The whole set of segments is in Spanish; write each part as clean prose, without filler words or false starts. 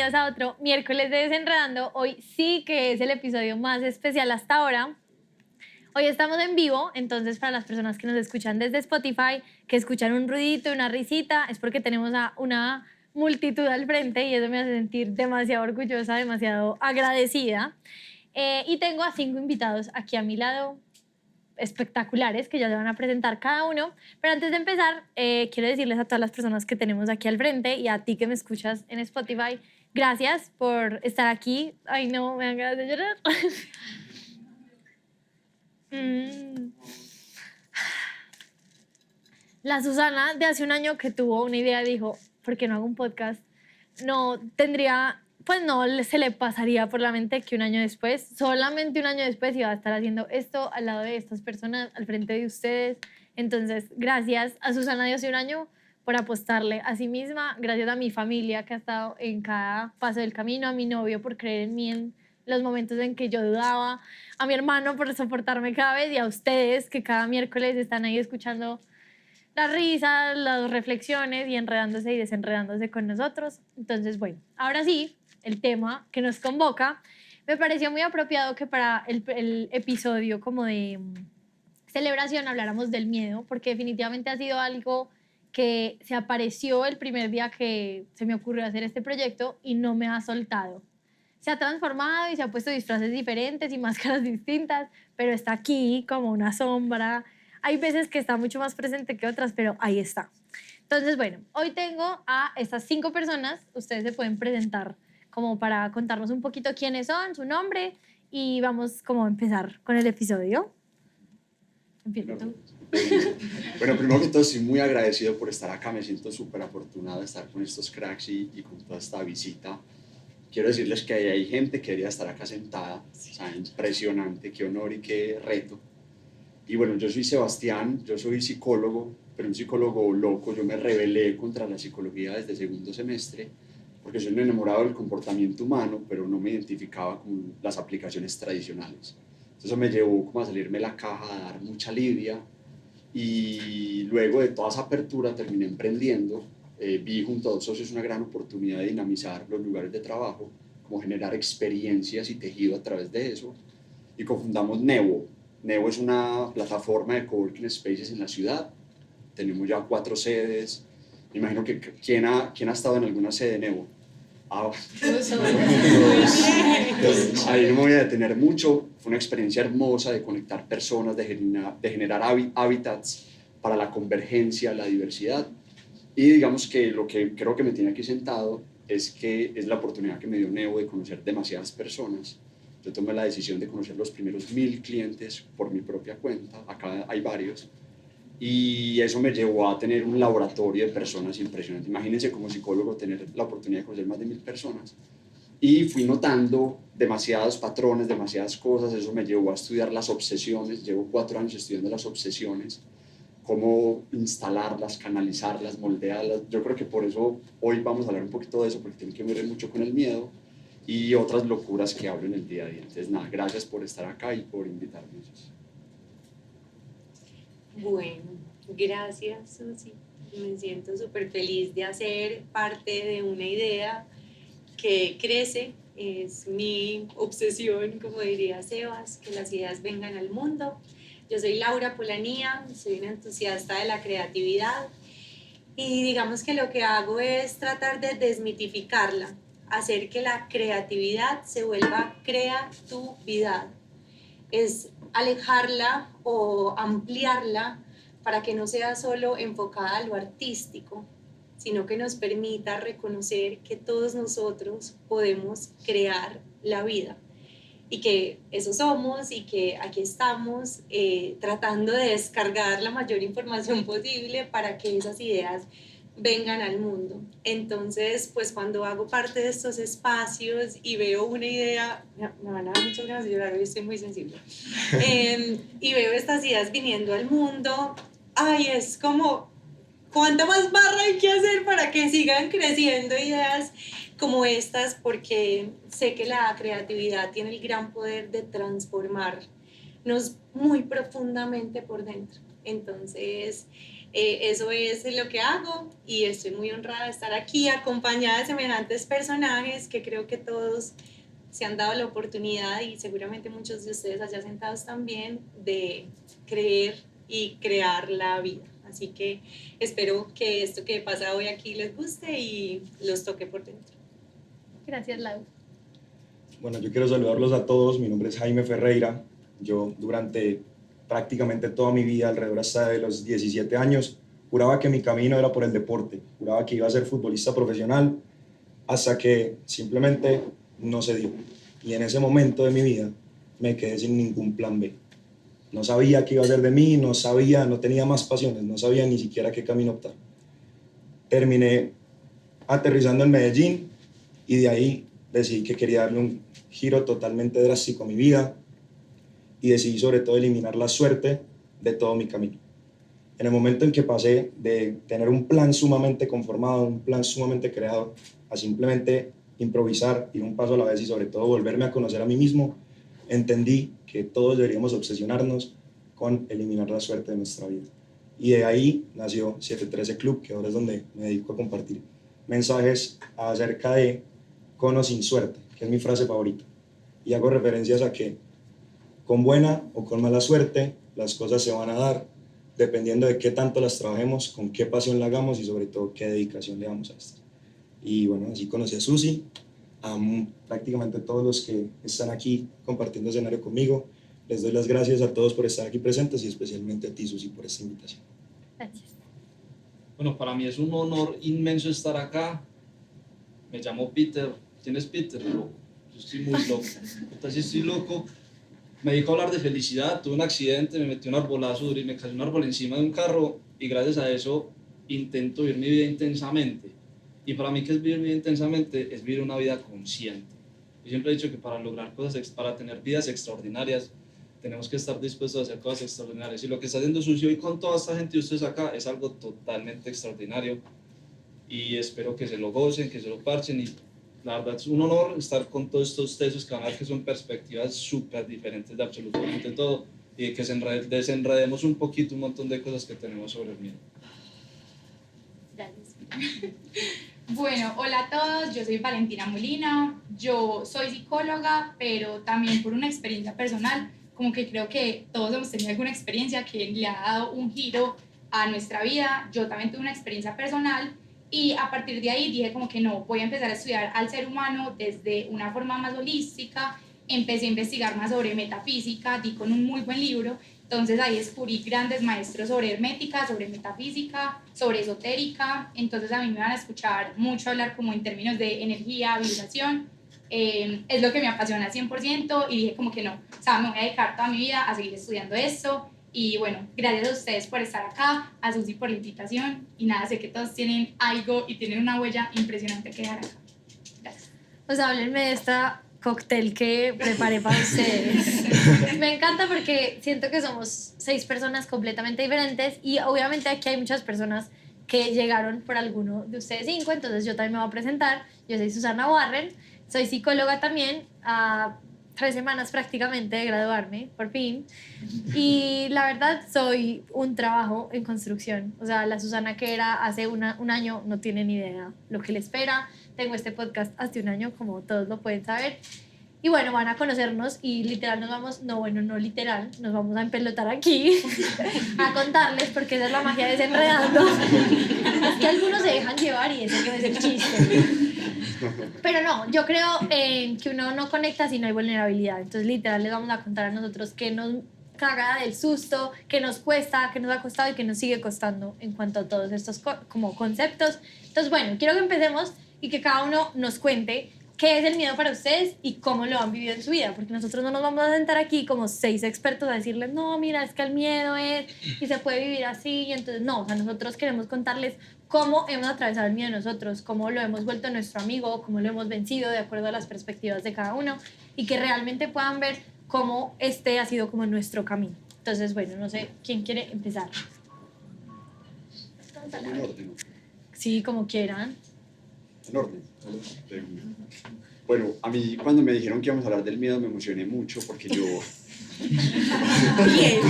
bienvenidos a otro miércoles de Desenredando. Hoy sí que es el episodio más especial hasta ahora. Hoy estamos en vivo, entonces para las personas que nos escuchan desde Spotify, que escuchan un ruidito, una risita, es porque tenemos a una multitud al frente y eso me hace sentir demasiado orgullosa, demasiado agradecida. Y tengo a 5 invitados aquí a mi lado, espectaculares, que ya se van a presentar cada uno. Pero antes de empezar, quiero decirles a todas las personas que tenemos aquí al frente y a ti que me escuchas en Spotify, gracias por estar aquí. Ay, no, me dan ganas de llorar. La Susana de hace un año que tuvo una idea dijo, ¿por qué no hago un podcast? No tendría, pues no se le pasaría por la mente que un año después, solamente un año después, iba a estar haciendo esto al lado de estas personas, al frente de ustedes. Entonces, gracias a Susana de hace un año por apostarle a sí misma, gracias a mi familia que ha estado en cada paso del camino, a mi novio por creer en mí en los momentos en que yo dudaba, a mi hermano por soportarme cada vez y a ustedes que cada miércoles están ahí escuchando las risas, las reflexiones y enredándose y desenredándose con nosotros. Entonces, bueno, ahora sí, el tema que nos convoca, me pareció muy apropiado que para el episodio como de celebración habláramos del miedo, porque definitivamente ha sido algo que se apareció el primer día que se me ocurrió hacer este proyecto y no me ha soltado. Se ha transformado y se ha puesto disfraces diferentes y máscaras distintas, pero está aquí como una sombra. Hay veces que está mucho más presente que otras, pero ahí está. Entonces, bueno, hoy tengo a estas 5 personas. Ustedes se pueden presentar como para contarnos un poquito quiénes son, su nombre, y vamos como a empezar con el episodio. Empieza tú. Bueno, primero que todo, estoy muy agradecido por estar acá. Me siento súper afortunado de estar con estos cracks y con toda esta visita. Quiero decirles que hay gente que debería estar acá sentada. O sea, impresionante, qué honor y qué reto. Y bueno, yo soy Sebastián, yo soy psicólogo, pero un psicólogo loco. Yo me rebelé contra la psicología desde segundo semestre porque soy un enamorado del comportamiento humano, pero no me identificaba con las aplicaciones tradicionales. Entonces eso me llevó como a salirme de la caja, a dar mucha lidia, y luego de toda esa apertura terminé emprendiendo. Vi junto a 2 socios una gran oportunidad de dinamizar los lugares de trabajo, como generar experiencias y tejido a través de eso, y cofundamos Nevo. Nevo es una plataforma de coworking spaces en la ciudad. Tenemos ya 4 sedes. Me imagino que ¿quién ha estado en alguna sede de Nevo? Ahí no me voy a detener mucho. Fue una experiencia hermosa de conectar personas, de generar hábitats para la convergencia, la diversidad. Y digamos que lo que creo que me tiene aquí sentado es que es la oportunidad que me dio Nevo de conocer demasiadas personas. Yo tomé la decisión de conocer los primeros 1000 clientes por mi propia cuenta. Acá hay varios. Y eso me llevó a tener un laboratorio de personas impresionante. Imagínense como psicólogo tener la oportunidad de conocer más de 1000 personas. Y fui notando demasiados patrones, demasiadas cosas. Eso me llevó a estudiar las obsesiones. Llevo 4 años estudiando las obsesiones, cómo instalarlas, canalizarlas, moldearlas. Yo creo que por eso hoy vamos a hablar un poquito de eso, porque tiene que ver mucho con el miedo y otras locuras que hablo en el día a día. Entonces, nada, gracias por estar acá y por invitarme. Bueno, gracias, Susi. Me siento súper feliz de hacer parte de una idea que crece. Es mi obsesión, como diría Sebas, que las ideas vengan al mundo. Yo soy Laura Polanía, soy una entusiasta de la creatividad y digamos que lo que hago es tratar de desmitificarla, hacer que la creatividad se vuelva creatividad. Es alejarla o ampliarla para que no sea solo enfocada a lo artístico, sino que nos permita reconocer que todos nosotros podemos crear la vida y que eso somos y que aquí estamos tratando de descargar la mayor información posible para que esas ideas vengan al mundo. Entonces, pues cuando hago parte de estos espacios y veo una idea, me van a dar muchas ganas de llorar, hoy estoy muy sensible, y veo estas ideas viniendo al mundo, ay, es como, ¿cuánta más barra hay que hacer para que sigan creciendo ideas como estas? Porque sé que la creatividad tiene el gran poder de transformarnos muy profundamente por dentro. Entonces, Eso es lo que hago y estoy muy honrada de estar aquí acompañada de semejantes personajes que creo que todos se han dado la oportunidad y seguramente muchos de ustedes allá sentados también de creer y crear la vida. Así que espero que esto que pasa hoy aquí les guste y los toque por dentro. Gracias, Lau. Bueno, yo quiero saludarlos a todos. Mi nombre es Jaime Ferreira. Yo durante prácticamente toda mi vida, alrededor hasta de los 17 años, juraba que mi camino era por el deporte. Juraba que iba a ser futbolista profesional hasta que simplemente no se dio. Y en ese momento de mi vida me quedé sin ningún plan B. No sabía qué iba a hacer de mí, no tenía más pasiones, no sabía ni siquiera qué camino optar. Terminé aterrizando en Medellín y de ahí decidí que quería darle un giro totalmente drástico a mi vida y decidí sobre todo eliminar la suerte de todo mi camino. En el momento en que pasé de tener un plan sumamente conformado, un plan sumamente creado, a simplemente improvisar, ir un paso a la vez y sobre todo volverme a conocer a mí mismo, entendí que todos deberíamos obsesionarnos con eliminar la suerte de nuestra vida. Y de ahí nació 713 Club, que ahora es donde me dedico a compartir mensajes acerca de con o sin suerte, que es mi frase favorita. Y hago referencias a que con buena o con mala suerte las cosas se van a dar dependiendo de qué tanto las trabajemos, con qué pasión la hagamos y sobre todo qué dedicación le damos a esto. Y bueno, así conocí a Susi, a prácticamente todos los que están aquí compartiendo escenario conmigo. Les doy las gracias a todos por estar aquí presentes y especialmente a ti, Susi, por esta invitación. Gracias. Bueno, para mí es un honor inmenso estar acá. Me llamo Peter. ¿Quién es Peter? Loco. Yo estoy muy loco. Entonces estoy loco. Me dedico a hablar de felicidad. Tuve un accidente, me metí un arbolazo duro y me cayó un árbol encima de un carro y gracias a eso intento vivir mi vida intensamente. Y para mí, ¿qué es vivir mi vida intensamente? Es vivir una vida consciente. Yo siempre he dicho que para lograr cosas, para tener vidas extraordinarias, tenemos que estar dispuestos a hacer cosas extraordinarias. Y lo que está haciendo Susi hoy con toda esta gente de ustedes acá es algo totalmente extraordinario. Y espero que se lo gocen, que se lo parchen. Y la verdad es un honor estar con todos estos tesos que van a ver que son perspectivas súper diferentes de absolutamente todo. Y que desenredemos un poquito un montón de cosas que tenemos sobre el miedo. Gracias. Bueno, hola a todos, yo soy Valentina Molina, yo soy psicóloga, pero también por una experiencia personal, como que creo que todos hemos tenido alguna experiencia que le ha dado un giro a nuestra vida. Yo también tuve una experiencia personal y a partir de ahí dije como que no, voy a empezar a estudiar al ser humano desde una forma más holística. Empecé a investigar más sobre metafísica, di con un muy buen libro. Entonces ahí descubrí grandes maestros sobre hermética, sobre metafísica, sobre esotérica. Entonces a mí me van a escuchar mucho hablar como en términos de energía, vibración. Es lo que me apasiona 100% y dije como que no, o sea, me voy a dedicar toda mi vida a seguir estudiando esto. Y bueno, gracias a ustedes por estar acá, a Susi por la invitación. Y nada, sé que todos tienen algo y tienen una huella impresionante que dejar acá. Gracias. O sea, háblenme de esta cóctel que preparé para ustedes. Me encanta porque siento que somos 6 personas completamente diferentes y obviamente aquí hay muchas personas que llegaron por alguno de ustedes 5, entonces yo también me voy a presentar. Yo soy Susana Warren, soy psicóloga también, a 3 semanas prácticamente de graduarme, por fin. Y la verdad soy un trabajo en construcción. O sea, la Susana que era hace un año no tiene ni idea lo que le espera. Tengo este podcast hace un año, como todos lo pueden saber. Y bueno, van a conocernos y literal nos vamos, no literal, nos vamos a empelotar aquí a contarles porque esa es la magia de Desenredando. Es que algunos se dejan llevar y ese no es el chiste. Pero no, yo creo que uno no conecta si no hay vulnerabilidad. Entonces literal les vamos a contar a nosotros qué nos caga del susto, qué nos cuesta, qué nos ha costado y qué nos sigue costando en cuanto a todos estos como conceptos. Entonces bueno, quiero que empecemos y que cada uno nos cuente qué es el miedo para ustedes y cómo lo han vivido en su vida, porque nosotros no nos vamos a sentar aquí como 6 expertos a decirles, no, mira, es que el miedo es y se puede vivir así, y entonces no, o sea, nosotros queremos contarles cómo hemos atravesado el miedo nosotros, cómo lo hemos vuelto nuestro amigo, cómo lo hemos vencido de acuerdo a las perspectivas de cada uno y que realmente puedan ver cómo este ha sido como nuestro camino. Entonces, bueno, no sé, ¿quién quiere empezar? En orden. Sí, como quieran. En orden. Bueno, a mí cuando me dijeron que íbamos a hablar del miedo me emocioné mucho porque yo... Bien.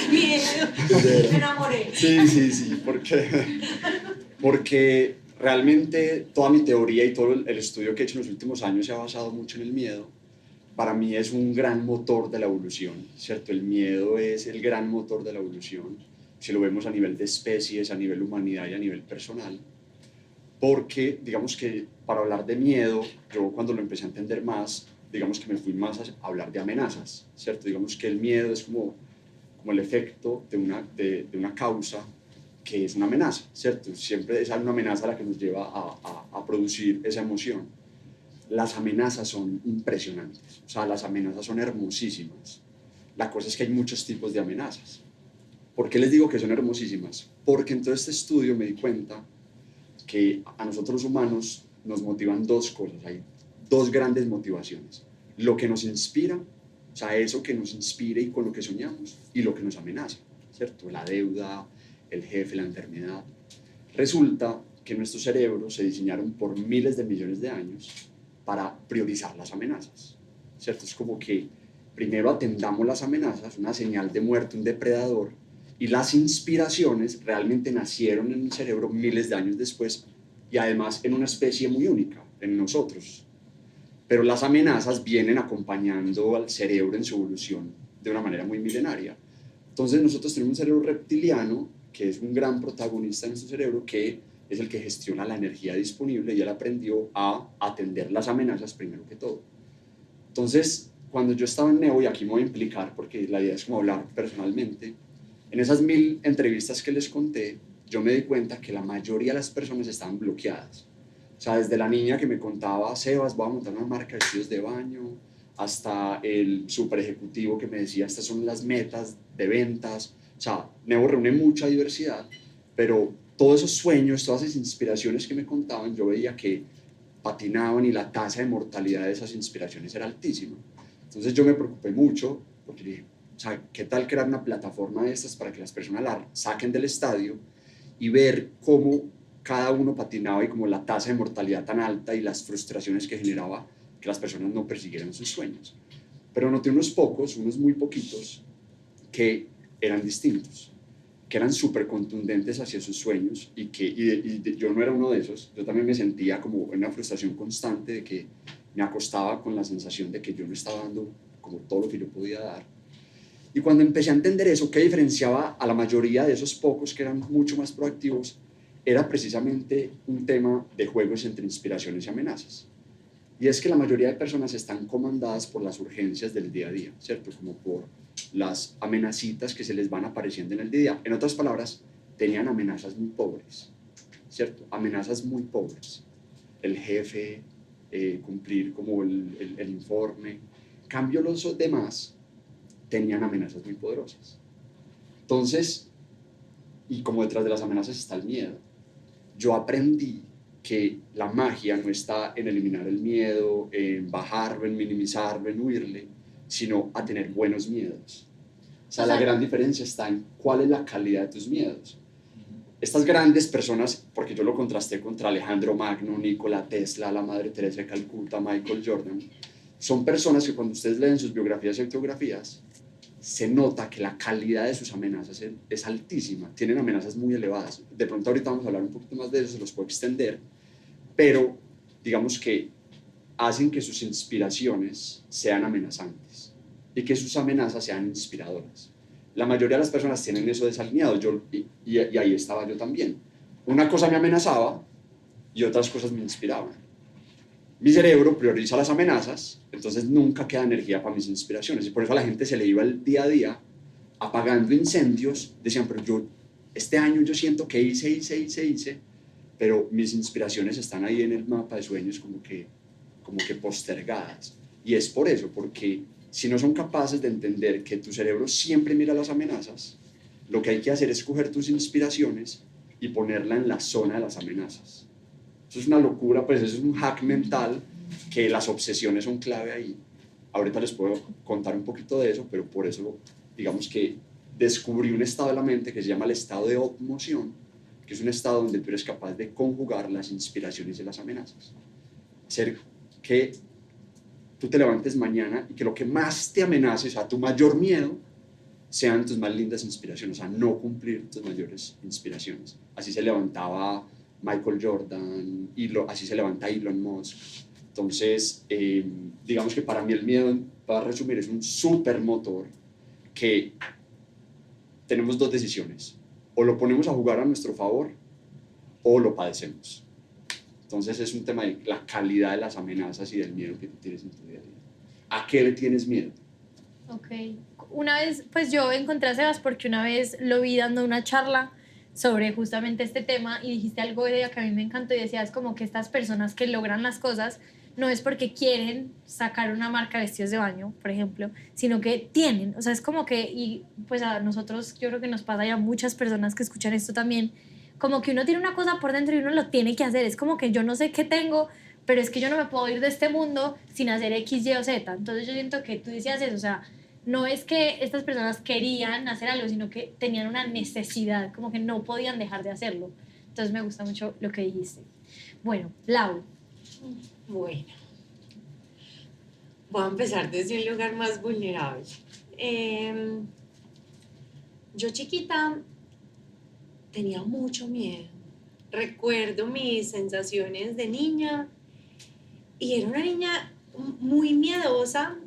Miedo. Me enamoré. Sí, porque realmente toda mi teoría y todo el estudio que he hecho en los últimos años se ha basado mucho en el miedo. Para mí es un gran motor de la evolución, ¿cierto? El miedo es el gran motor de la evolución, si lo vemos a nivel de especies, a nivel humanidad y a nivel personal. Porque, digamos que para hablar de miedo, yo cuando lo empecé a entender más, digamos que me fui más a hablar de amenazas, ¿cierto? Digamos que el miedo es como el efecto de una causa que es una amenaza, ¿cierto? Siempre es una amenaza la que nos lleva a producir esa emoción. Las amenazas son impresionantes, o sea, las amenazas son hermosísimas. La cosa es que hay muchos tipos de amenazas. ¿Por qué les digo que son hermosísimas? Porque en todo este estudio me di cuenta que a nosotros los humanos nos motivan dos cosas, hay dos grandes motivaciones. Lo que nos inspira, o sea, eso que nos inspira y con lo que soñamos, y lo que nos amenaza, ¿cierto? La deuda, el jefe, la enfermedad. Resulta que nuestros cerebros se diseñaron por miles de millones de años para priorizar las amenazas, ¿cierto? Es como que primero atendamos las amenazas, una señal de muerte, un depredador, y las inspiraciones realmente nacieron en el cerebro miles de años después y además en una especie muy única, en nosotros. Pero las amenazas vienen acompañando al cerebro en su evolución de una manera muy milenaria. Entonces nosotros tenemos un cerebro reptiliano, que es un gran protagonista en nuestro cerebro, que es el que gestiona la energía disponible y él aprendió a atender las amenazas primero que todo. Entonces, cuando yo estaba en Neo, y aquí me voy a implicar porque la idea es como hablar personalmente, en esas 1000 entrevistas que les conté, yo me di cuenta que la mayoría de las personas estaban bloqueadas. O sea, desde la niña que me contaba, Sebas, voy a montar una marca de vestidos de baño, hasta el super ejecutivo que me decía, estas son las metas de ventas. O sea, Neo reúne mucha diversidad, pero todos esos sueños, todas esas inspiraciones que me contaban, yo veía que patinaban y la tasa de mortalidad de esas inspiraciones era altísima. Entonces yo me preocupé mucho porque dije, o sea, ¿qué tal crear una plataforma de estas para que las personas la saquen del estadio y ver cómo cada uno patinaba y como la tasa de mortalidad tan alta y las frustraciones que generaba que las personas no persiguieran sus sueños? Pero noté unos pocos, unos muy poquitos, que eran distintos, que eran súper contundentes hacia sus sueños y yo no era uno de esos. Yo también me sentía como en una frustración constante de que me acostaba con la sensación de que yo no estaba dando como todo lo que yo podía dar. Y cuando empecé a entender eso, ¿qué diferenciaba a la mayoría de esos pocos que eran mucho más proactivos? Era precisamente un tema de juegos entre inspiraciones y amenazas. Y es que la mayoría de personas están comandadas por las urgencias del día a día, ¿cierto? Como por las amenacitas que se les van apareciendo en el día a día. En otras palabras, tenían amenazas muy pobres, ¿cierto? Amenazas muy pobres. El jefe, cumplir como el informe. En cambio, los demás tenían amenazas muy poderosas. Entonces, y como detrás de las amenazas está el miedo, yo aprendí que la magia no está en eliminar el miedo, en bajarlo, en minimizarlo, en huirle, sino a tener buenos miedos. O sea, la gran diferencia está en cuál es la calidad de tus miedos. Estas grandes personas, porque yo lo contrasté contra Alejandro Magno, Nikola Tesla, la Madre Teresa de Calcuta, Michael Jordan, son personas que cuando ustedes leen sus biografías y autografías, se nota que la calidad de sus amenazas es altísima, tienen amenazas muy elevadas. De pronto ahorita vamos a hablar un poquito más de eso, se los puedo extender, pero digamos que hacen que sus inspiraciones sean amenazantes y que sus amenazas sean inspiradoras. La mayoría de las personas tienen eso desalineado, y ahí estaba yo también. Una cosa me amenazaba y otras cosas me inspiraban. Mi cerebro prioriza las amenazas, entonces nunca queda energía para mis inspiraciones, y por eso a la gente se le iba el día a día apagando incendios. Decían, pero yo este año yo siento que hice, pero mis inspiraciones están ahí en el mapa de sueños como que postergadas. Y es por eso, porque si no son capaces de entender que tu cerebro siempre mira las amenazas, lo que hay que hacer es coger tus inspiraciones y ponerla en la zona de las amenazas. Eso es una locura, pues eso es un hack mental, que las obsesiones son clave ahí. Ahorita les puedo contar un poquito de eso, pero por eso digamos que descubrí un estado de la mente que se llama el estado de obmoción, que es un estado donde tú eres capaz de conjugar las inspiraciones y las amenazas. ser que tú te levantes mañana y que lo que más te amenace, o sea, tu mayor miedo, sean tus más lindas inspiraciones, o sea, no cumplir tus mayores inspiraciones. Así se levantaba Michael Jordan, así se levanta Elon Musk. Entonces, digamos que para mí el miedo, para resumir, es un súper motor que tenemos dos decisiones. O lo ponemos a jugar a nuestro favor o lo padecemos. Entonces es un tema de la calidad de las amenazas y del miedo que tú tienes en tu día a día. ¿A qué le tienes miedo? Ok. Una vez, pues yo encontré a Sebas porque una vez lo vi dando una charla sobre justamente este tema y dijiste algo de ella que a mí me encantó y decías como que estas personas que logran las cosas no es porque quieren sacar una marca de vestidos de baño, por ejemplo, sino que tienen, o sea, es como que, y pues a nosotros yo creo que nos pasa y a muchas personas que escuchan esto también, como que uno tiene una cosa por dentro y uno lo tiene que hacer, es como que yo no sé qué tengo, pero es que yo no me puedo ir de este mundo sin hacer X, Y o Z, entonces yo siento que tú decías eso, o sea, no es que estas personas querían hacer algo, sino que tenían una necesidad, como que no podían dejar de hacerlo. Entonces me gusta mucho lo que dijiste. Bueno, Lau. Bueno, voy a empezar desde un lugar más vulnerable. Yo chiquita tenía mucho miedo. Recuerdo mis sensaciones de niña y era una niña muy miedosa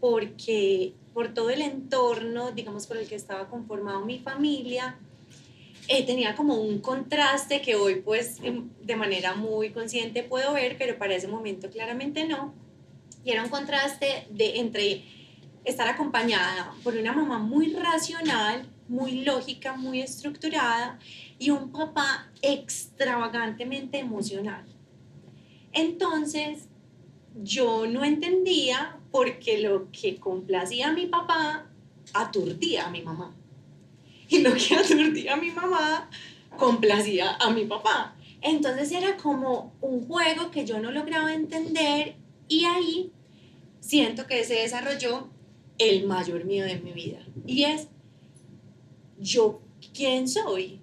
porque por todo el entorno, digamos, por el que estaba conformado mi familia, tenía como un contraste que hoy pues de manera muy consciente puedo ver, pero para ese momento claramente no. Y era un contraste entre estar acompañada por una mamá muy racional, muy lógica, muy estructurada y un papá extravagantemente emocional. Entonces, yo no entendía por qué lo que complacía a mi papá aturdía a mi mamá. Y lo que aturdía a mi mamá complacía a mi papá. Entonces era como un juego que yo no lograba entender y ahí siento que se desarrolló el mayor miedo de mi vida. Y es, ¿yo quién soy?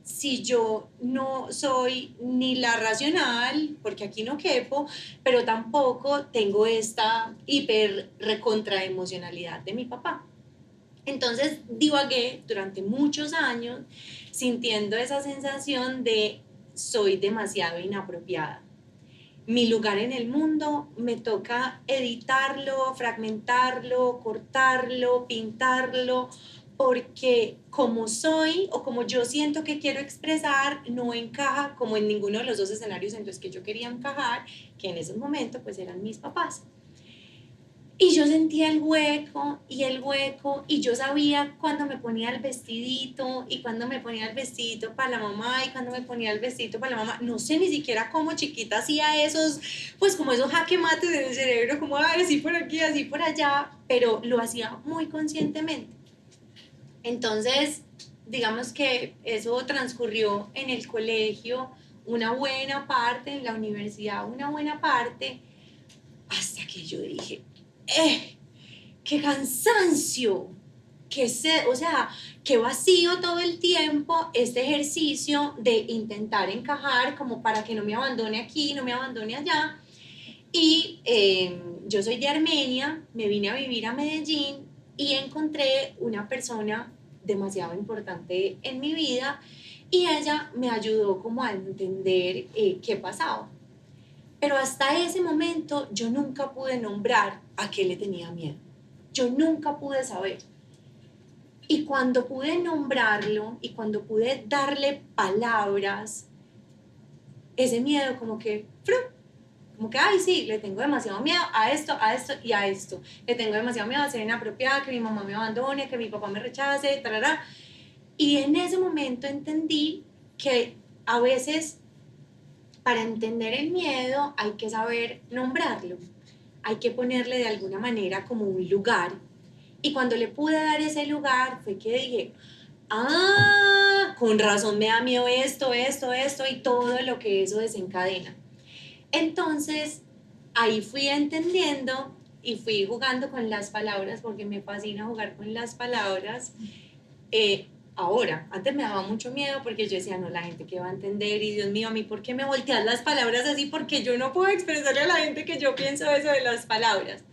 Si yo no soy ni la racional, porque aquí no quepo, pero tampoco tengo esta hiper recontra emocionalidad de mi papá. Entonces divagué durante muchos años sintiendo esa sensación de soy demasiado inapropiada. Mi lugar en el mundo me toca editarlo, fragmentarlo, cortarlo, pintarlo, porque como soy o como yo siento que quiero expresar, no encaja como en ninguno de los dos escenarios en los que yo quería encajar, que en ese momento pues eran mis papás. Y yo sentía el hueco y yo sabía cuando me ponía el vestidito y cuando me ponía el vestidito para la mamá y cuando me ponía el vestidito para la mamá. No sé ni siquiera cómo chiquita hacía esos, pues como esos jaque mates en el cerebro, como así por aquí, así por allá, pero lo hacía muy conscientemente. Entonces, digamos que eso transcurrió en el colegio una buena parte, en la universidad una buena parte, hasta que yo dije, ¡qué cansancio! O sea, qué vacío todo el tiempo este ejercicio de intentar encajar como para que no me abandone aquí, no me abandone allá. Y yo soy de Armenia, me vine a vivir a Medellín y encontré una persona demasiado importante en mi vida y ella me ayudó como a entender qué pasaba. Pero hasta ese momento yo nunca pude nombrar a qué le tenía miedo. Yo nunca pude saber. Y cuando pude nombrarlo y cuando pude darle palabras, ese miedo como que, ay sí, le tengo demasiado miedo a esto y a esto. Le tengo demasiado miedo a ser inapropiada, que mi mamá me abandone, que mi papá me rechace, tarara. Y en ese momento entendí que a veces para entender el miedo hay que saber nombrarlo, hay que ponerle de alguna manera como un lugar. Y cuando le pude dar ese lugar fue que dije, con razón me da miedo esto y todo lo que eso desencadena. Entonces ahí fui entendiendo y fui jugando con las palabras, porque me fascina jugar con las palabras. ahora. Antes me daba mucho miedo porque yo decía, no, la gente que va a entender, y Dios mío, a mí, ¿por qué me volteas las palabras así? Porque yo no puedo expresarle a la gente que yo pienso eso de las palabras.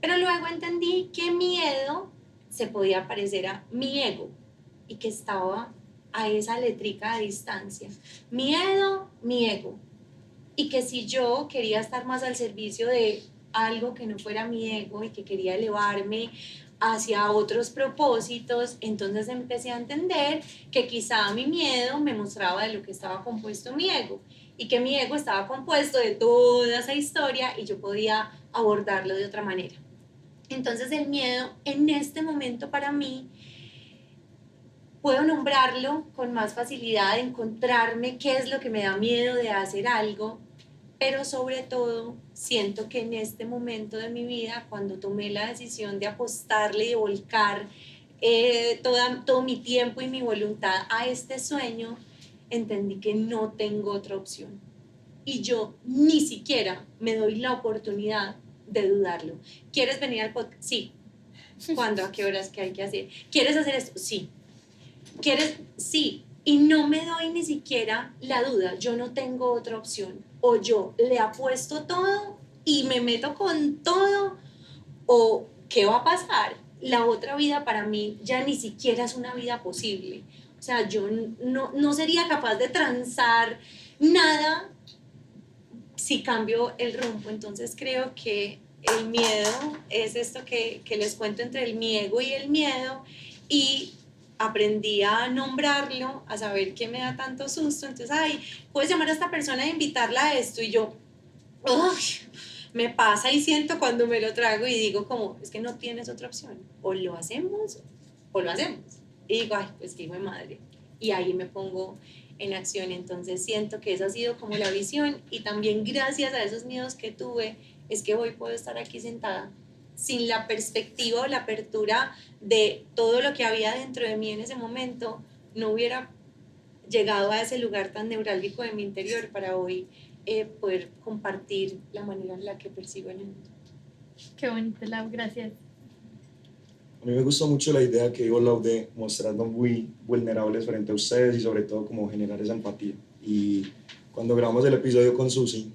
Pero luego entendí que miedo se podía parecer a mi ego y que estaba a esa letrica de distancia. Miedo, mi ego. Y que si yo quería estar más al servicio de algo que no fuera mi ego y que quería elevarme hacia otros propósitos, entonces empecé a entender que quizá mi miedo me mostraba de lo que estaba compuesto mi ego y que mi ego estaba compuesto de toda esa historia y yo podía abordarlo de otra manera. Entonces el miedo en este momento para mí puedo nombrarlo con más facilidad, encontrarme qué es lo que me da miedo de hacer algo, pero sobre todo siento que en este momento de mi vida, cuando tomé la decisión de apostarle y de volcar todo mi tiempo y mi voluntad a este sueño, entendí que no tengo otra opción. Y yo ni siquiera me doy la oportunidad de dudarlo. ¿Quieres venir al podcast? Sí. ¿Cuándo? ¿A qué horas? ¿Qué hay que hacer? ¿Quieres hacer esto? Sí. ¿Quieres? Sí. Y no me doy ni siquiera la duda. Yo no tengo otra opción. O yo le apuesto todo y me meto con todo, o ¿qué va a pasar? La otra vida para mí ya ni siquiera es una vida posible. O sea, yo no sería capaz de transar nada si cambio el rumbo. Entonces creo que el miedo es esto que les cuento entre el mi ego y el miedo, y aprendí a nombrarlo, a saber qué me da tanto susto. Entonces, ay, puedes llamar a esta persona e invitarla a esto, y yo, uy, me pasa y siento cuando me lo trago y digo como, es que no tienes otra opción, o lo hacemos o lo hacemos. Y digo, ay, pues qué hijo de madre. Y ahí me pongo en acción. Entonces siento que esa ha sido como la visión, y también gracias a esos miedos que tuve es que hoy puedo estar aquí sentada sin la perspectiva o la apertura de todo lo que había dentro de mí en ese momento. No hubiera llegado a ese lugar tan neurálgico de mi interior para hoy poder compartir la manera en la que percibo el mundo. Qué bonito, Lau, gracias. A mí me gusta mucho la idea que dijo Lau de mostrarnos muy vulnerables frente a ustedes y sobre todo como generar esa empatía. Y cuando grabamos el episodio con Susi,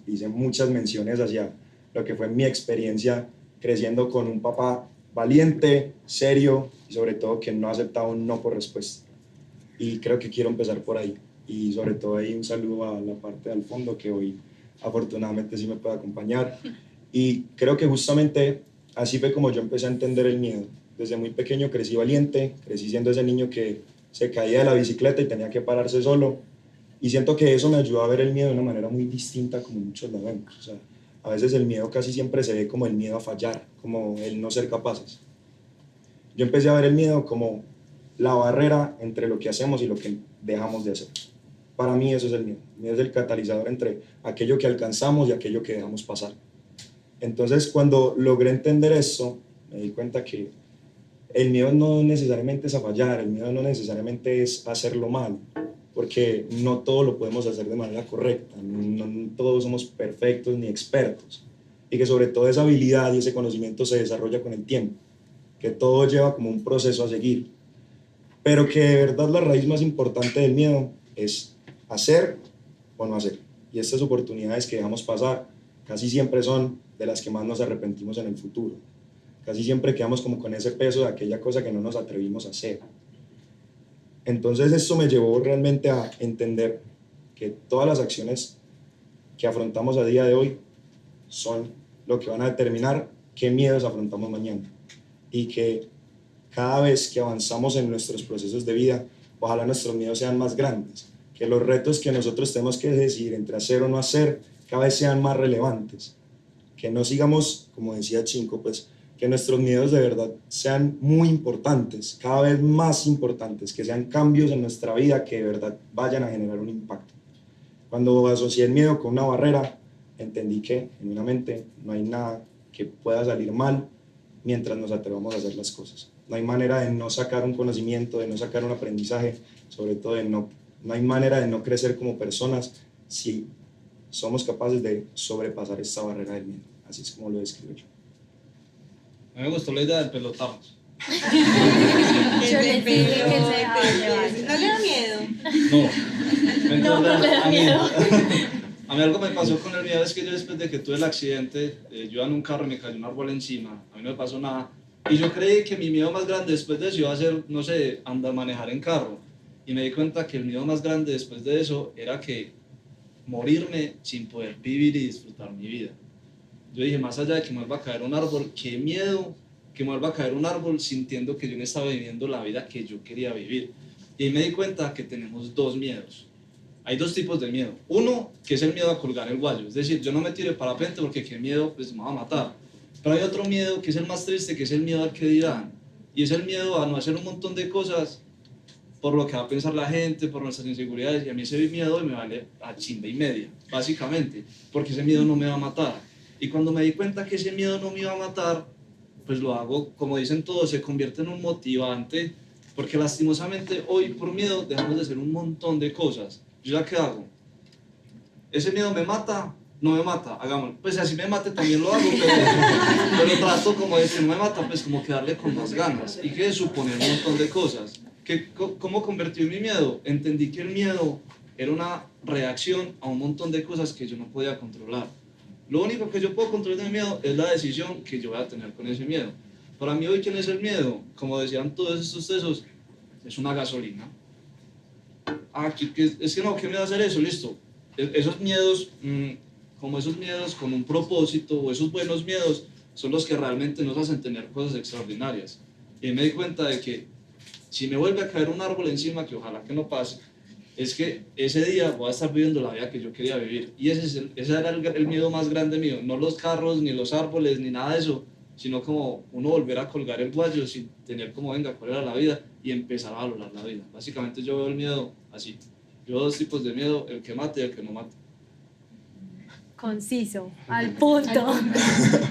hice muchas menciones hacia lo que fue mi experiencia creciendo con un papá valiente, serio y sobre todo que no aceptaba un no por respuesta. Y creo que quiero empezar por ahí. Y sobre todo ahí un saludo a la parte del fondo que hoy afortunadamente sí me puede acompañar. Y creo que justamente así fue como yo empecé a entender el miedo. Desde muy pequeño crecí valiente, crecí siendo ese niño que se caía de la bicicleta y tenía que pararse solo. Y siento que eso me ayudó a ver el miedo de una manera muy distinta como muchos lo vemos. O sea, a veces el miedo casi siempre se ve como el miedo a fallar, como el no ser capaces. Yo empecé a ver el miedo como la barrera entre lo que hacemos y lo que dejamos de hacer. Para mí eso es el miedo. El miedo es el catalizador entre aquello que alcanzamos y aquello que dejamos pasar. Entonces, cuando logré entender eso, me di cuenta que el miedo no necesariamente es a fallar, el miedo no necesariamente es hacerlo mal, porque no todo lo podemos hacer de manera correcta, no todos somos perfectos ni expertos, y que sobre todo esa habilidad y ese conocimiento se desarrolla con el tiempo, que todo lleva como un proceso a seguir, pero que de verdad la raíz más importante del miedo es hacer o no hacer, y estas oportunidades que dejamos pasar casi siempre son de las que más nos arrepentimos en el futuro. Casi siempre quedamos como con ese peso de aquella cosa que no nos atrevimos a hacer. Entonces esto me llevó realmente a entender que todas las acciones que afrontamos a día de hoy son lo que van a determinar qué miedos afrontamos mañana. Y que cada vez que avanzamos en nuestros procesos de vida, ojalá nuestros miedos sean más grandes, que los retos que nosotros tenemos que decidir entre hacer o no hacer cada vez sean más relevantes, que no sigamos, como decía Chinco, pues que nuestros miedos de verdad sean muy importantes, cada vez más importantes, que sean cambios en nuestra vida que de verdad vayan a generar un impacto. Cuando asocié el miedo con una barrera, entendí que genuinamente no hay nada que pueda salir mal mientras nos atrevamos a hacer las cosas. No hay manera de no sacar un conocimiento, de no sacar un aprendizaje, sobre todo no hay manera de no crecer como personas si somos capaces de sobrepasar esta barrera del miedo. Así es como lo describo yo. A mí me gustó la idea del pelotarnos. Yo les dije que él se dejaba llevar. ¿No le da miedo? No, No le da miedo. A mí algo me pasó con el miedo, es que yo después de que tuve el accidente, yo iba en un carro y me cayó un árbol encima, a mí no me pasó nada, y yo creí que mi miedo más grande después de eso iba a ser, no sé, manejar en carro, y me di cuenta que el miedo más grande después de eso era que morirme sin poder vivir y disfrutar mi vida. Yo dije, más allá de que me vuelva a caer un árbol, qué miedo que me vuelva a caer un árbol sintiendo que yo no estaba viviendo la vida que yo quería vivir. Y ahí me di cuenta que tenemos dos miedos. Hay dos tipos de miedo. Uno, que es el miedo a colgar el guayo. Es decir, yo no me tiro de parapente porque qué miedo, pues me va a matar. Pero hay otro miedo que es el más triste, que es el miedo al que dirán. Y es el miedo a no hacer un montón de cosas por lo que va a pensar la gente, por nuestras inseguridades. Y a mí ese miedo me vale a chimba y media, básicamente. Porque ese miedo no me va a matar. Y cuando me di cuenta que ese miedo no me iba a matar, pues lo hago, como dicen todos, se convierte en un motivante. Porque lastimosamente hoy por miedo dejamos de hacer un montón de cosas. ¿Yo ya qué hago? ¿Ese miedo me mata? No me mata, hagámoslo. Pues si así me mate también lo hago, pero trato como de que no me mata, pues como que darle con más ganas. Y que suponer un montón de cosas. ¿Cómo convertí mi miedo? Entendí que el miedo era una reacción a un montón de cosas que yo no podía controlar. Lo único que yo puedo controlar de mi miedo es la decisión que yo voy a tener con ese miedo. Para mí hoy, ¿quién es el miedo? Como decían todos estos tesos, es una gasolina. Es que no, ¿qué miedo hacer eso? Listo. Esos miedos, como esos miedos con un propósito, o esos buenos miedos, son los que realmente nos hacen tener cosas extraordinarias. Y me di cuenta de que si me vuelve a caer un árbol encima, que ojalá que no pase, es que ese día voy a estar viviendo la vida que yo quería vivir. Y ese era el miedo más grande mío. No los carros, ni los árboles, ni nada de eso, sino como uno volver a colgar el guayo sin tener como, venga, cuál era la vida, y empezar a valorar la vida. Básicamente yo veo el miedo así. Yo veo dos tipos de miedo, el que mata y el que no mata. Conciso, al punto.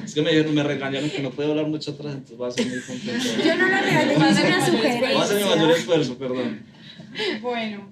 Es que me regañaron que no puedo hablar mucho atrás, entonces voy a ser muy contento. Yo no lo regañé, yo hice una Voy a hacer mi mayor sugerencia. esfuerzo, perdón. Bueno,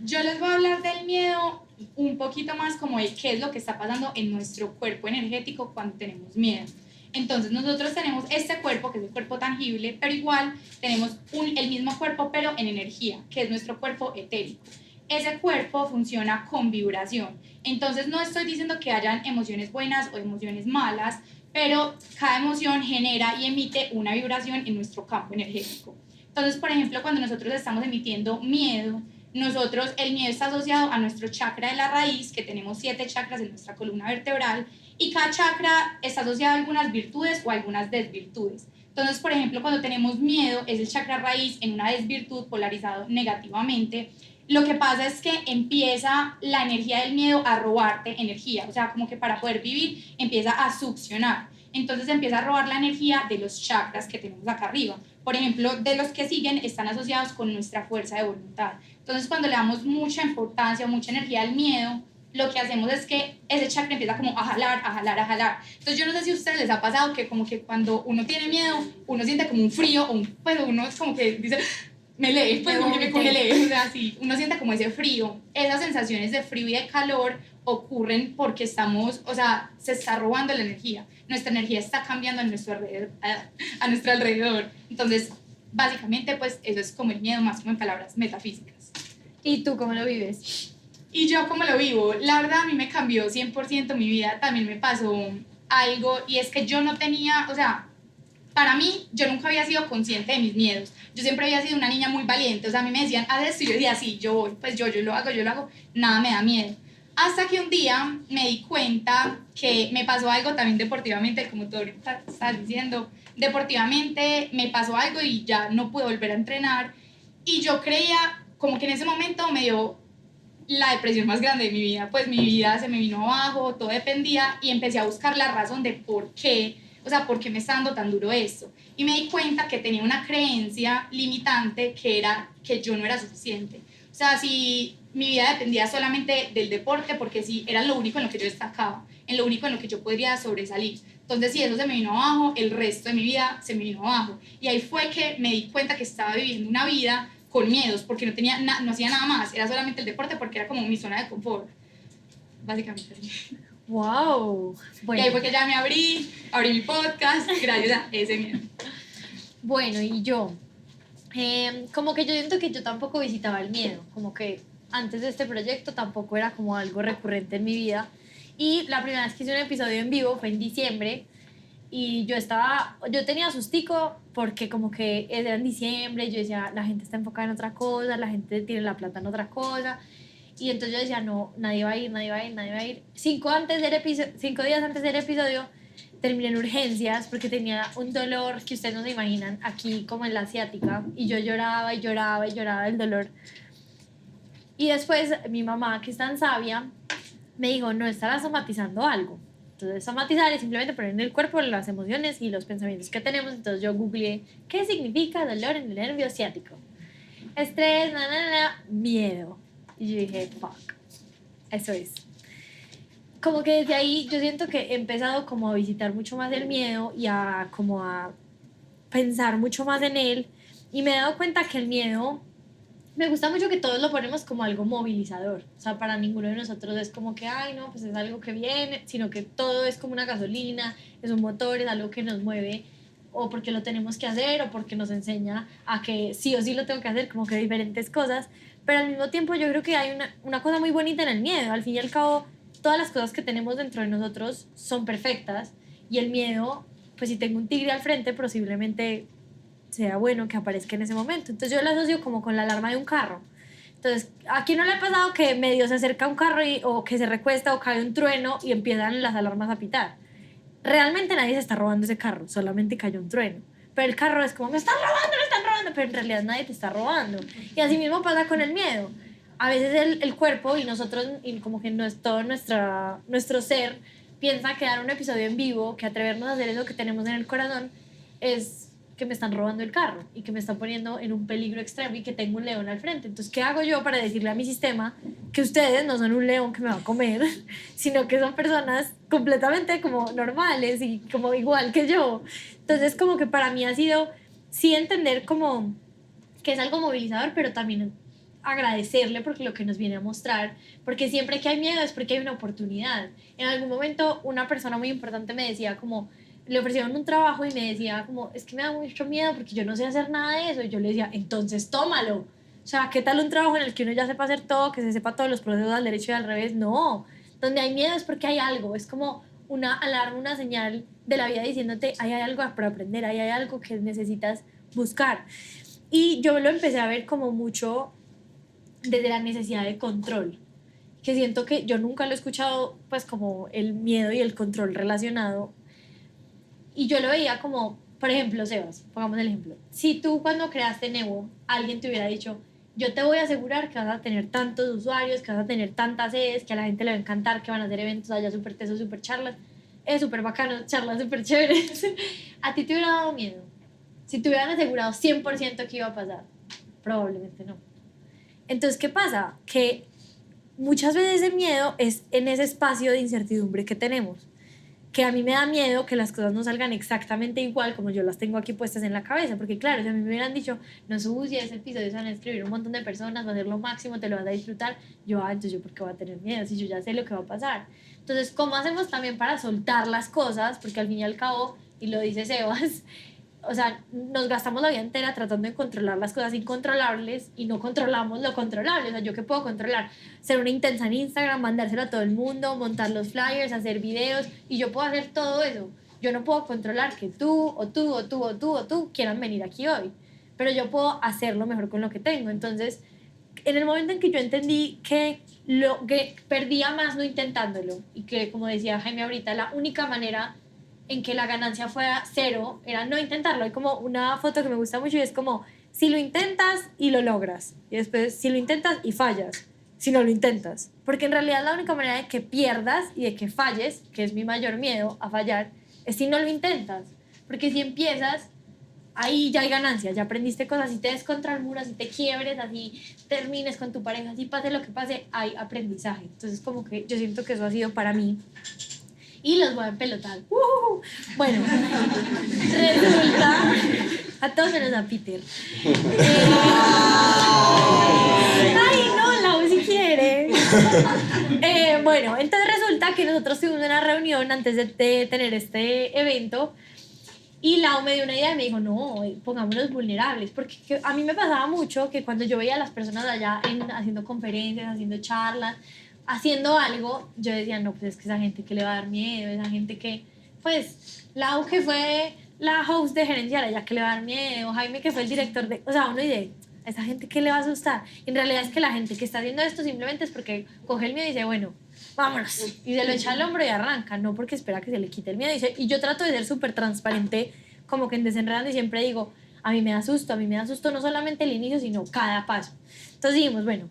yo les voy a hablar del miedo un poquito más como de qué es lo que está pasando en nuestro cuerpo energético cuando tenemos miedo. Entonces nosotros tenemos este cuerpo, que es el cuerpo tangible, pero igual tenemos el mismo cuerpo, pero en energía, que es nuestro cuerpo etérico. Ese cuerpo funciona con vibración. Entonces no estoy diciendo que hayan emociones buenas o emociones malas, pero cada emoción genera y emite una vibración en nuestro campo energético. Entonces, por ejemplo, cuando nosotros estamos emitiendo miedo, el miedo está asociado a nuestro chakra de la raíz, que tenemos 7 chakras en nuestra columna vertebral, y cada chakra está asociado a algunas virtudes o algunas desvirtudes. Entonces, por ejemplo, cuando tenemos miedo, es el chakra raíz en una desvirtud polarizado negativamente. Lo que pasa es que empieza la energía del miedo a robarte energía, o sea, como que para poder vivir empieza a succionar. Entonces empieza a robar la energía de los chakras que tenemos acá arriba. Por ejemplo, de los que siguen están asociados con nuestra fuerza de voluntad. Entonces, cuando le damos mucha importancia o mucha energía al miedo, lo que hacemos es que ese chakra empieza como a jalar, a jalar, a jalar. Entonces, yo no sé si a ustedes les ha pasado que como que cuando uno tiene miedo, uno siente como un frío, pero uno es como que dice, me lee, pues como que me congelé, o sea, sí, uno siente como ese frío. Esas sensaciones de frío y de calor ocurren porque estamos, o sea, se está robando la energía. Nuestra energía está cambiando a nuestro alrededor. Entonces, básicamente, pues eso es como el miedo, más como en palabras metafísicas. ¿Y tú cómo lo vives? Y yo, ¿cómo lo vivo? La verdad, a mí me cambió 100% mi vida. También me pasó algo, y es que yo no tenía, o sea, para mí, yo nunca había sido consciente de mis miedos. Yo siempre había sido una niña muy valiente. O sea, a mí me decían, haz esto, y yo decía, sí, yo voy, pues yo lo hago, nada me da miedo. Hasta que un día me di cuenta que me pasó algo también deportivamente, como tú ahorita estás diciendo, deportivamente me pasó algo y ya no pude volver a entrenar. Y yo creía, como que en ese momento me dio la depresión más grande de mi vida, pues mi vida se me vino abajo, todo dependía, y empecé a buscar la razón de por qué, o sea, por qué me está dando tan duro esto. Y me di cuenta que tenía una creencia limitante que era que yo no era suficiente. O sea, si mi vida dependía solamente del deporte, porque sí, era lo único en lo que yo destacaba, en lo único en lo que yo podría sobresalir. Entonces, si eso se me vino abajo, el resto de mi vida se me vino abajo. Y ahí fue que me di cuenta que estaba viviendo una vida con miedos, porque no hacía nada más, era solamente el deporte, porque era como mi zona de confort, básicamente. ¡Wow! Y Bueno, ahí fue que ya me abrí mi podcast, gracias a ese miedo. Bueno, y yo, como que yo siento que yo tampoco visitaba el miedo, como que antes de este proyecto tampoco era como algo recurrente en mi vida. Y la primera vez que hice un episodio en vivo fue en diciembre y yo tenía sustico porque como que era en diciembre, yo decía, la gente está enfocada en otra cosa, la gente tiene la plata en otra cosa. Y entonces yo decía, no, nadie va a ir, nadie va a ir, nadie va a ir. 5 días antes del episodio terminé en urgencias porque tenía un dolor que ustedes no se imaginan, aquí como en la asiática, y yo lloraba y lloraba y lloraba del dolor. Y después mi mamá, que es tan sabia, me dijo, no, estarás somatizando algo. Entonces, somatizar es simplemente poner en el cuerpo las emociones y los pensamientos que tenemos. Entonces yo googleé, ¿qué significa dolor en el nervio ciático? Estrés, miedo. Y yo dije, fuck, eso es. Como que desde ahí yo siento que he empezado como a visitar mucho más el miedo y a como a pensar mucho más en él y me he dado cuenta que el miedo, me gusta mucho que todos lo ponemos como algo movilizador, o sea, para ninguno de nosotros es como que, ay, no, pues es algo que viene, sino que todo es como una gasolina, es un motor, es algo que nos mueve o porque lo tenemos que hacer o porque nos enseña a que sí o sí lo tengo que hacer, como que diferentes cosas, pero al mismo tiempo yo creo que hay una cosa muy bonita en el miedo, al fin y al cabo todas las cosas que tenemos dentro de nosotros son perfectas y el miedo, pues si tengo un tigre al frente, posiblemente sea bueno que aparezca en ese momento. Entonces yo lo asocio como con la alarma de un carro. Entonces, ¿a quién no le ha pasado que medio se acerca un carro o que se recuesta o cae un trueno y empiezan las alarmas a pitar? Realmente nadie se está robando ese carro, solamente cayó un trueno. Pero el carro es como, me están robando, pero en realidad nadie te está robando. Y así mismo pasa con el miedo. A veces el cuerpo y nosotros, y como que todo nuestro ser, piensa que dar un episodio en vivo, que atrevernos a hacer eso que tenemos en el corazón, es que me están robando el carro y que me están poniendo en un peligro extremo y que tengo un león al frente. Entonces, ¿qué hago yo para decirle a mi sistema que ustedes no son un león que me va a comer, sino que son personas completamente como normales y como igual que yo? Entonces, como que para mí ha sido, sí entender como que es algo movilizador, pero también agradecerle porque lo que nos viene a mostrar, porque siempre que hay miedo es porque hay una oportunidad. En algún momento una persona muy importante me decía como, le ofrecieron un trabajo y me decía como, es que me da mucho miedo porque yo no sé hacer nada de eso, y yo le decía, entonces tómalo. O sea, ¿qué tal un trabajo en el que uno ya sepa hacer todo, que se sepa todos los procesos al derecho y al revés? No, donde hay miedo es porque hay algo, es como una alarma, una señal de la vida diciéndote, ahí hay algo para aprender, ahí hay algo que necesitas buscar. Y yo lo empecé a ver como mucho desde la necesidad de control, que siento que yo nunca lo he escuchado, pues como el miedo y el control relacionado. Y yo lo veía como, por ejemplo, Sebas, pongamos el ejemplo. Si tú cuando creaste Nevo, alguien te hubiera dicho, yo te voy a asegurar que vas a tener tantos usuarios, que vas a tener tantas sedes, que a la gente le va a encantar, que van a hacer eventos allá súper tesos, súper charlas, súper bacanos, charlas súper chéveres, a ti te hubiera dado miedo. Si te hubieran asegurado 100% que iba a pasar, probablemente no. Entonces, ¿qué pasa? Que muchas veces el miedo es en ese espacio de incertidumbre que tenemos, que a mí me da miedo que las cosas no salgan exactamente igual como yo las tengo aquí puestas en la cabeza, porque claro, si a mí me hubieran dicho, no subes y ese episodio se van a escribir un montón de personas, va a ser lo máximo, te lo vas a disfrutar, entonces yo, ¿por qué voy a tener miedo si yo ya sé lo que va a pasar? Entonces, ¿cómo hacemos también para soltar las cosas? Porque al fin y al cabo, y lo dice Sebas, o sea, nos gastamos la vida entera tratando de controlar las cosas incontrolables y no controlamos lo controlable. O sea, ¿yo qué puedo controlar? Ser una intensa en Instagram, mandárselo a todo el mundo, montar los flyers, hacer videos, y yo puedo hacer todo eso. Yo no puedo controlar que tú quieran venir aquí hoy, pero yo puedo hacerlo mejor con lo que tengo. Entonces, en el momento en que yo entendí que lo que perdía más no intentándolo, y que, como decía Jaime ahorita, la única manera en que la ganancia fuera cero era no intentarlo. Hay como una foto que me gusta mucho y es como, si lo intentas y lo logras, y después si lo intentas y fallas, si no lo intentas, porque en realidad la única manera de que pierdas y de que falles, que es mi mayor miedo a fallar, es si no lo intentas, porque si empiezas, ahí ya hay ganancia, ya aprendiste cosas, si te des contra el muro, si te quiebres, así termines con tu pareja, así pase lo que pase, hay aprendizaje. Entonces como que yo siento que eso ha sido para mí. Y los voy a empelotar. Bueno, resulta, a todos menos a Peter. Ay, no, Lau, si quiere. Bueno, entonces resulta que nosotros tuvimos una reunión antes de tener este evento Y Lau me dio una idea y me dijo, no, pongámonos vulnerables, porque a mí me pasaba mucho que cuando yo veía a las personas allá haciendo conferencias, haciendo charlas, haciendo algo, yo decía, no, pues es que esa gente que le va a dar miedo, esa gente que, pues, Lau que fue la host de Gerenciar, ella que le va a dar miedo, Jaime que fue el director de, o sea, uno dice, a esa gente que le va a asustar. Y en realidad es que la gente que está haciendo esto simplemente es porque coge el miedo y dice, bueno, vámonos, y se lo echa al hombro y arranca, no porque espera que se le quite el miedo. Y yo trato de ser súper transparente, como que en Desenredando, y siempre digo, a mí me da susto no solamente el inicio, sino cada paso. Entonces dijimos, bueno,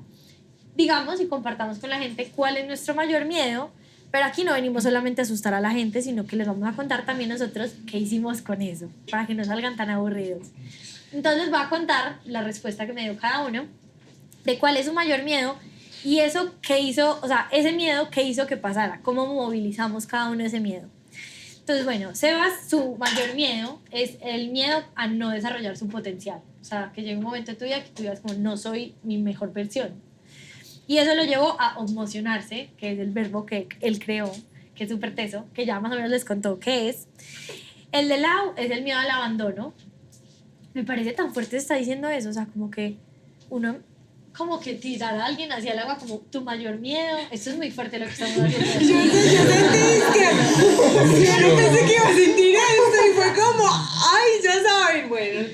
digamos y compartamos con la gente cuál es nuestro mayor miedo, pero aquí no venimos solamente a asustar a la gente, sino que les vamos a contar también nosotros qué hicimos con eso, para que no salgan tan aburridos. Entonces les voy a contar la respuesta que me dio cada uno, de cuál es su mayor miedo, y eso que hizo, o sea, ese miedo que hizo que pasara, cómo movilizamos cada uno ese miedo. Entonces, bueno, Sebas, su mayor miedo es el miedo a no desarrollar su potencial. O sea, que llegue un momento de tu vida que tú digas como, no soy mi mejor versión. Y eso lo llevó a emocionarse, que es el verbo que él creó, que es súper teso, que ya más o menos les contó qué es. El de Lau es el miedo al abandono. Me parece tan fuerte está diciendo eso, o sea, como que uno, como que tirar a alguien hacia el agua como tu mayor miedo. Esto es muy fuerte lo que estamos haciendo. Yo no pensé que iba a sentir esto y fue como, ay, ya saben, bueno.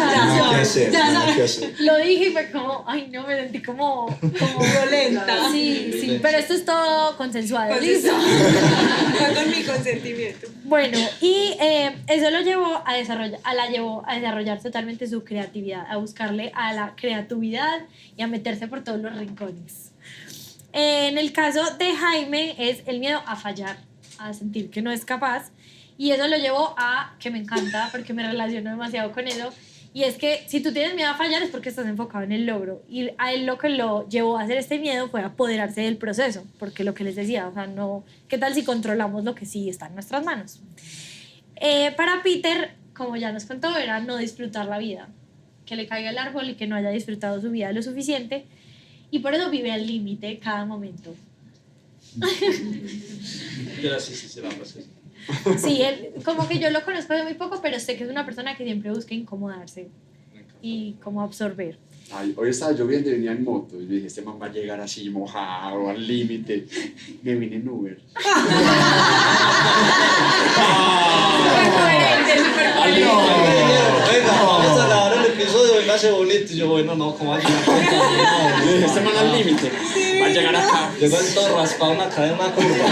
Nada que hacer. Lo dije y fue como, ay no, me sentí como Violenta. Sí, pero esto es todo consensuado, ¿listo? Fue con mi consentimiento. Bueno, y eso lo llevó a desarrollar totalmente su creatividad, a buscarle a la creatividad y a meterse por todos los rincones. En el caso de Jaime es el miedo a fallar, a sentir que no es capaz, y eso lo llevó a, que me encanta porque me relaciono demasiado con eso, y es que si tú tienes miedo a fallar es porque estás enfocado en el logro, y a él lo que lo llevó a hacer este miedo fue apoderarse del proceso, porque lo que les decía, o sea, no, ¿qué tal si controlamos lo que sí está en nuestras manos? Para Peter, como ya nos contó, era no disfrutar la vida, que le caiga el árbol y que no haya disfrutado su vida lo suficiente, y por eso vive al límite cada momento. Gracias, sí, la frase. Sí, él, como que yo lo conozco de muy poco, pero sé que es una persona que siempre busca incomodarse y como absorber. Ay, hoy estaba lloviendo y venía en moto y me dije, este man va a llegar así mojado, al límite. Me vine en Uber. Venga, vamos a grabar el episodio, venga, se bonito. Y yo, bueno, no, ¿cómo va a llegar? Yo dije, este man al límite, va a llegar acá. Llegó el todo raspado, una cadena, una curva.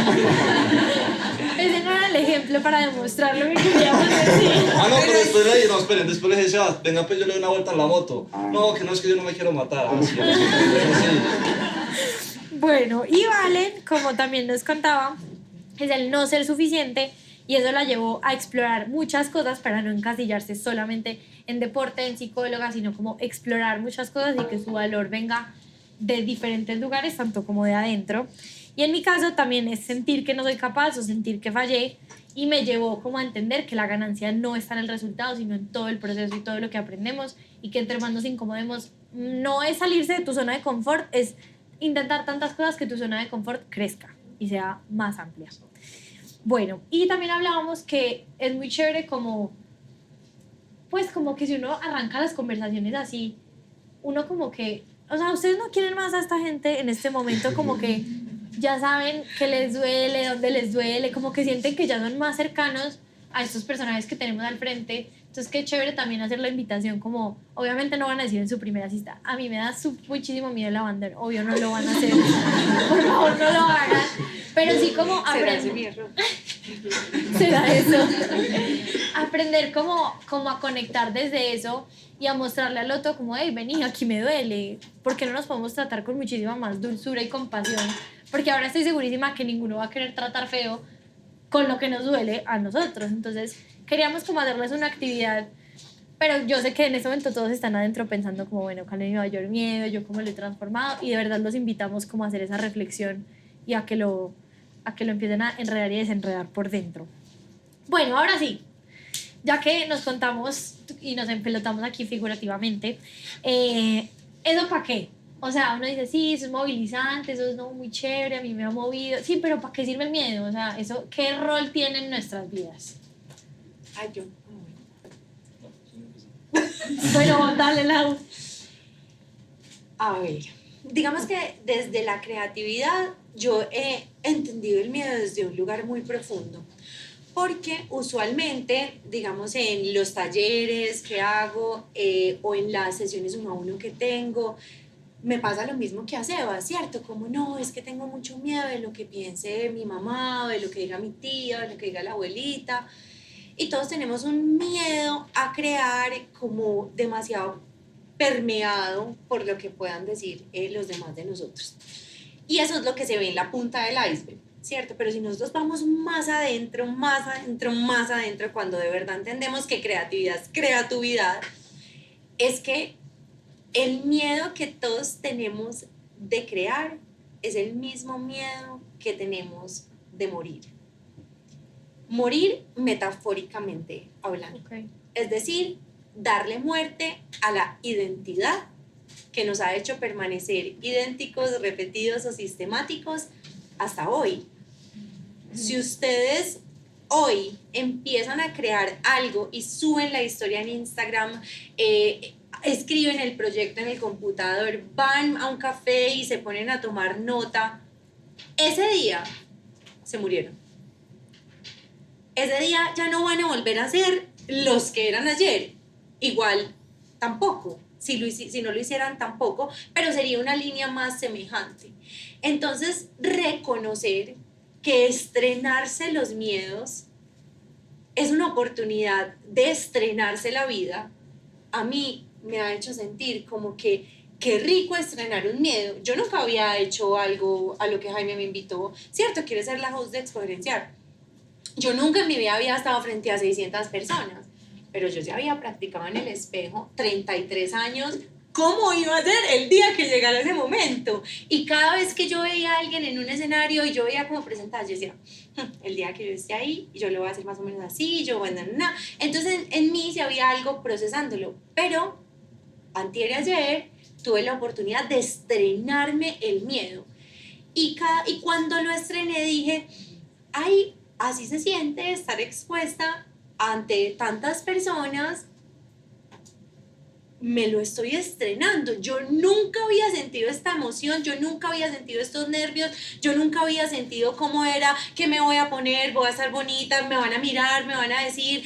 Ese no era el ejemplo para demostrar lo que queríamos decir. Ah, no, pero después le dije, no, esperen, después le dije, venga, pues yo le doy una vuelta en la moto. Ah. No, que no es que yo no me quiero matar. Así, Bueno, y Valen, como también nos contaba, es el no ser suficiente, y eso la llevó a explorar muchas cosas para no encasillarse solamente en deporte, en psicóloga, sino como explorar muchas cosas y que su valor venga de diferentes lugares, tanto como de adentro. Y en mi caso también es sentir que no soy capaz o sentir que fallé, y me llevó como a entender que la ganancia no está en el resultado, sino en todo el proceso y todo lo que aprendemos, y que entre más nos incomodemos, no es salirse de tu zona de confort, es intentar tantas cosas que tu zona de confort crezca y sea más amplia. Bueno, y también hablábamos que es muy chévere como, pues como que si uno arranca las conversaciones así, uno como que, o sea, ustedes no quieren más a esta gente en este momento, como que ya saben que les duele, dónde les duele, como que sienten que ya son más cercanos a estos personajes que tenemos al frente. Entonces qué chévere también hacer la invitación, como obviamente no van a decir en su primera cita, a mí me da muchísimo miedo el abandono, obvio no lo van a hacer, por favor no lo hagan, pero sí como aprender. Será eso. Aprender como a conectar desde eso y a mostrarle al otro como, hey, vení, aquí me duele, porque no nos podemos tratar con muchísima más dulzura y compasión, porque ahora estoy segurísima que ninguno va a querer tratar feo con lo que nos duele a nosotros. Entonces queríamos como hacerles una actividad, pero yo sé que en este momento todos están adentro pensando como, bueno, ¿cuál es mi mayor miedo? ¿Yo cómo lo he transformado? Y de verdad los invitamos como a hacer esa reflexión y a que lo empiecen a enredar y desenredar por dentro. Bueno, ahora sí, ya que nos contamos y nos empelotamos aquí figurativamente, ¿eso para qué? O sea, uno dice, sí, eso es movilizante, eso es no, muy chévere, a mí me ha movido. Sí, pero ¿para qué sirve el miedo? O sea, eso, ¿qué rol tiene en nuestras vidas? Ay, yo. No, sí, no empecé. Bueno, dale, Lau. A ver, digamos que desde la creatividad yo he entendido el miedo desde un lugar muy profundo. Porque usualmente, digamos, en los talleres que hago o en las sesiones uno a uno que tengo, me pasa lo mismo que a Seba, ¿cierto? Como no, es que tengo mucho miedo de lo que piense mi mamá, de lo que diga mi tía, de lo que diga la abuelita. Y todos tenemos un miedo a crear como demasiado permeado por lo que puedan decir los demás de nosotros. Y eso es lo que se ve en la punta del iceberg, ¿cierto? Pero si nosotros vamos más adentro, más adentro, más adentro, cuando de verdad entendemos que creatividad es creatividad, es que el miedo que todos tenemos de crear es el mismo miedo que tenemos de morir. Morir metafóricamente hablando. Okay. Es decir, darle muerte a la identidad que nos ha hecho permanecer idénticos, repetidos o sistemáticos hasta hoy. Si ustedes hoy empiezan a crear algo y suben la historia en Instagram, escriben el proyecto en el computador, van a un café y se ponen a tomar nota, ese día se murieron. Ese día ya no van a volver a ser los que eran ayer. Igual tampoco, si no lo hicieran tampoco, pero sería una línea más semejante. Entonces, reconocer que estrenarse los miedos es una oportunidad de estrenarse la vida, a mí me ha hecho sentir como que qué rico estrenar un miedo. Yo nunca había hecho algo a lo que Jaime me invitó, ¿cierto? Quiere ser la host de Expogerenciar. Yo nunca en mi vida había estado frente a 600 personas, pero yo ya había practicado en el espejo 33 años. ¿Cómo iba a ser el día que llegara ese momento? Y cada vez que yo veía a alguien en un escenario y yo veía cómo presentar, yo decía, el día que yo esté ahí, yo lo voy a hacer más o menos así, yo bueno, no. Entonces en mí sí había algo procesándolo, pero antier y ayer tuve la oportunidad de estrenarme el miedo. Y cuando lo estrené dije, ay, así se siente estar expuesta ante tantas personas, me lo estoy estrenando. Yo nunca había sentido esta emoción, yo nunca había sentido estos nervios, yo nunca había sentido cómo era, que me voy a poner, voy a estar bonita, me van a mirar, me van a decir,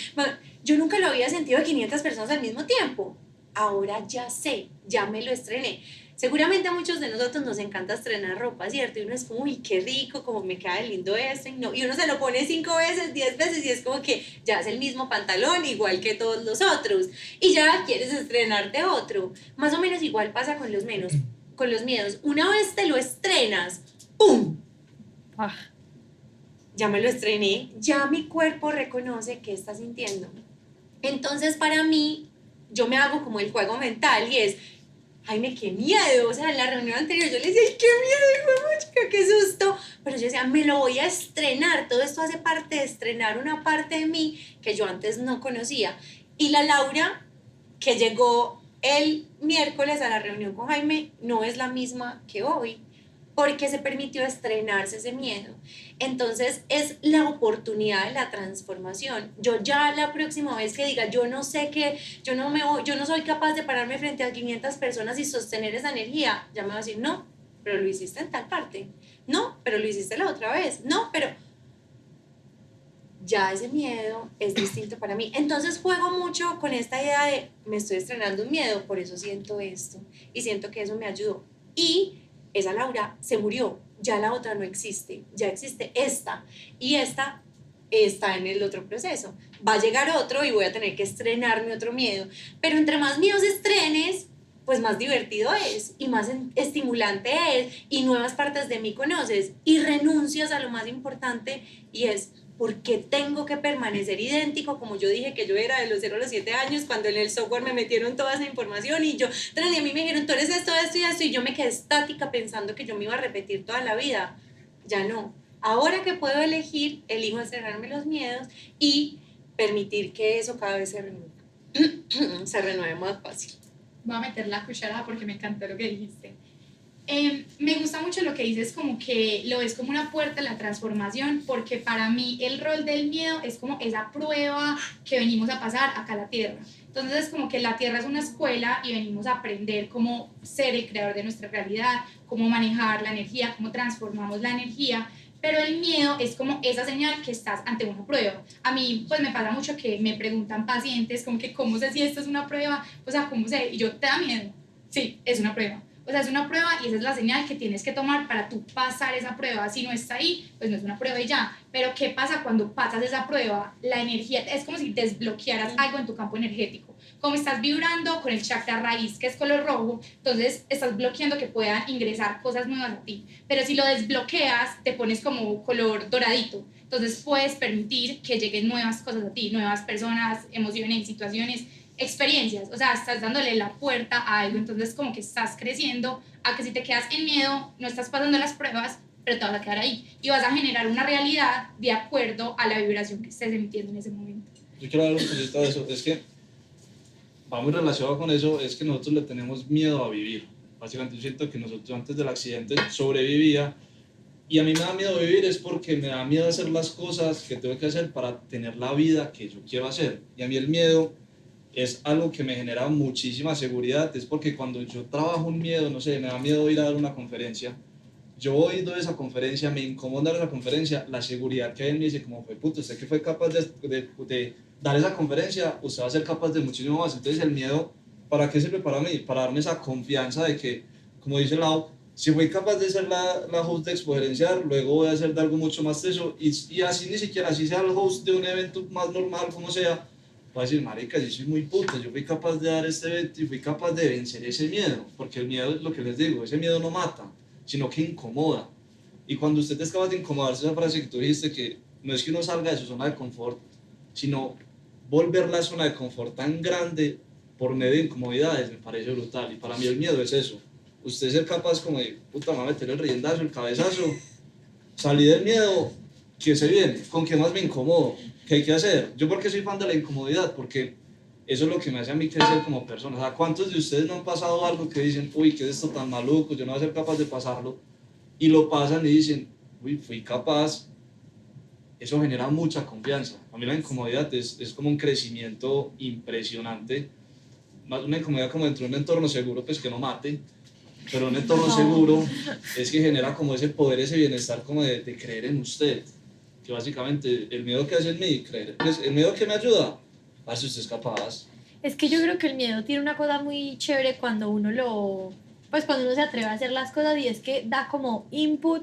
yo nunca lo había sentido de 500 personas al mismo tiempo. Ahora ya sé, ya me lo estrené. Seguramente a muchos de nosotros nos encanta estrenar ropa, ¿cierto? Y uno es como, uy, qué rico, como me queda lindo esto, y uno se lo pone 5 veces, 10 veces, y es como que ya es el mismo pantalón, igual que todos los otros, y ya quieres estrenarte otro. Más o menos igual pasa con los miedos. Una vez te lo estrenas, ¡pum! Ya me lo estrené, ya mi cuerpo reconoce qué está sintiendo. Entonces, para mí, yo me hago como el juego mental, y es, Jaime, qué miedo, o sea, en la reunión anterior yo le decía, ay, qué miedo, hijo de chica, qué susto, pero yo decía, me lo voy a estrenar, todo esto hace parte de estrenar una parte de mí que yo antes no conocía. Y la Laura, que llegó el miércoles a la reunión con Jaime, no es la misma que hoy, porque se permitió estrenarse ese miedo. Entonces es la oportunidad de la transformación. Yo ya la próxima vez que diga, yo no sé qué, yo no soy capaz de pararme frente a 500 personas y sostener esa energía, ya me va a decir, no, pero lo hiciste en tal parte, no, pero lo hiciste la otra vez, no, pero ya ese miedo es distinto para mí. Entonces juego mucho con esta idea de, me estoy estrenando un miedo, por eso siento esto, y siento que eso me ayudó. Y esa Laura se murió, ya la otra no existe, ya existe esta, y esta está en el otro proceso. Va a llegar otro y voy a tener que estrenarme otro miedo, pero entre más miedos estrenes, pues más divertido es, y más estimulante es, y nuevas partes de mí conoces, y renuncias a lo más importante, y es, porque tengo que permanecer idéntico, como yo dije que yo era de los 0 a los 7 años, cuando en el software me metieron toda esa información y yo, y a mí me dijeron, tú eres esto, esto y esto, y yo me quedé estática pensando que yo me iba a repetir toda la vida. Ya no. Ahora que puedo elegir, elijo estrenarme los miedos y permitir que eso cada vez se renueve más fácil. Voy a meter la cucharada porque me encantó lo que dijiste. Me gusta mucho lo que dices, como que lo ves como una puerta a la transformación, porque para mí el rol del miedo es como esa prueba que venimos a pasar acá a la Tierra. Entonces es como que la Tierra es una escuela y venimos a aprender cómo ser el creador de nuestra realidad, cómo manejar la energía, cómo transformamos la energía. Pero el miedo es como esa señal que estás ante una prueba. A mí pues me pasa mucho que me preguntan pacientes como que cómo sé si esto es una prueba, o sea, cómo sé, y yo, ¿te da miedo? Sí, es una prueba. O sea, es una prueba y esa es la señal que tienes que tomar para tú pasar esa prueba. Si no está ahí, pues no es una prueba y ya. Pero ¿qué pasa cuando pasas esa prueba? La energía, es como si desbloquearas algo en tu campo energético. Como estás vibrando con el chakra raíz, que es color rojo, entonces estás bloqueando que puedan ingresar cosas nuevas a ti. Pero si lo desbloqueas, te pones como color doradito. Entonces puedes permitir que lleguen nuevas cosas a ti, nuevas personas, emociones, situaciones, experiencias, o sea, estás dándole la puerta a algo, entonces como que estás creciendo, a que si te quedas en miedo, no estás pasando las pruebas, pero te vas a quedar ahí y vas a generar una realidad de acuerdo a la vibración que estés emitiendo en ese momento. Yo quiero hablar un poquito de eso, es que va muy relacionado con eso, es que nosotros le tenemos miedo a vivir. Básicamente yo siento que nosotros antes del accidente sobrevivía y a mí me da miedo vivir es porque me da miedo hacer las cosas que tengo que hacer para tener la vida que yo quiero hacer. Y a mí el miedo es algo que me genera muchísima seguridad, es porque cuando yo trabajo un miedo, no sé, me da miedo ir a dar una conferencia, yo voy, doy esa conferencia, me incomoda dar esa conferencia, la seguridad que hay en mí dice como, fue puto, usted que fue capaz de dar esa conferencia, usted va a ser capaz de muchísimo más. Entonces el miedo, ¿para qué sirve para mí? Para darme esa confianza de que, como dice Lau, si fui capaz de ser la host de Expogerenciar, luego voy a hacer de algo mucho más teso, y así ni siquiera, así sea el host de un evento más normal, como sea, voy a decir, marica, yo soy muy puta, yo fui capaz de dar este evento y fui capaz de vencer ese miedo, porque el miedo es lo que les digo, ese miedo no mata, sino que incomoda. Y cuando usted es capaz de incomodarse, esa frase que tú dijiste, que no es que uno salga de su zona de confort, sino volver la zona de confort tan grande por medio de incomodidades, me parece brutal. Y para mí el miedo es eso. Usted ser capaz como de, puta, me va a meter el riendazo, el cabezazo, salir del miedo, ¿qué se viene? ¿Con qué más me incomodo? ¿Qué hay que hacer? Yo porque soy fan de la incomodidad, porque eso es lo que me hace a mí crecer como persona. O sea, ¿cuántos de ustedes no han pasado algo que dicen, uy, qué es esto tan maluco, yo no voy a ser capaz de pasarlo? Y lo pasan y dicen, uy, fui capaz. Eso genera mucha confianza. A mí la incomodidad es como un crecimiento impresionante. Más una incomodidad como dentro de un entorno seguro, pues que no mate, pero un entorno seguro es que genera como ese poder, ese bienestar como de creer en usted. Que básicamente el miedo que hace en mí, creer, pues, el miedo que me ayuda, a si usted es capaz. Es que yo creo que el miedo tiene una cosa muy chévere cuando uno pues cuando uno se atreve a hacer las cosas, y es que da como input.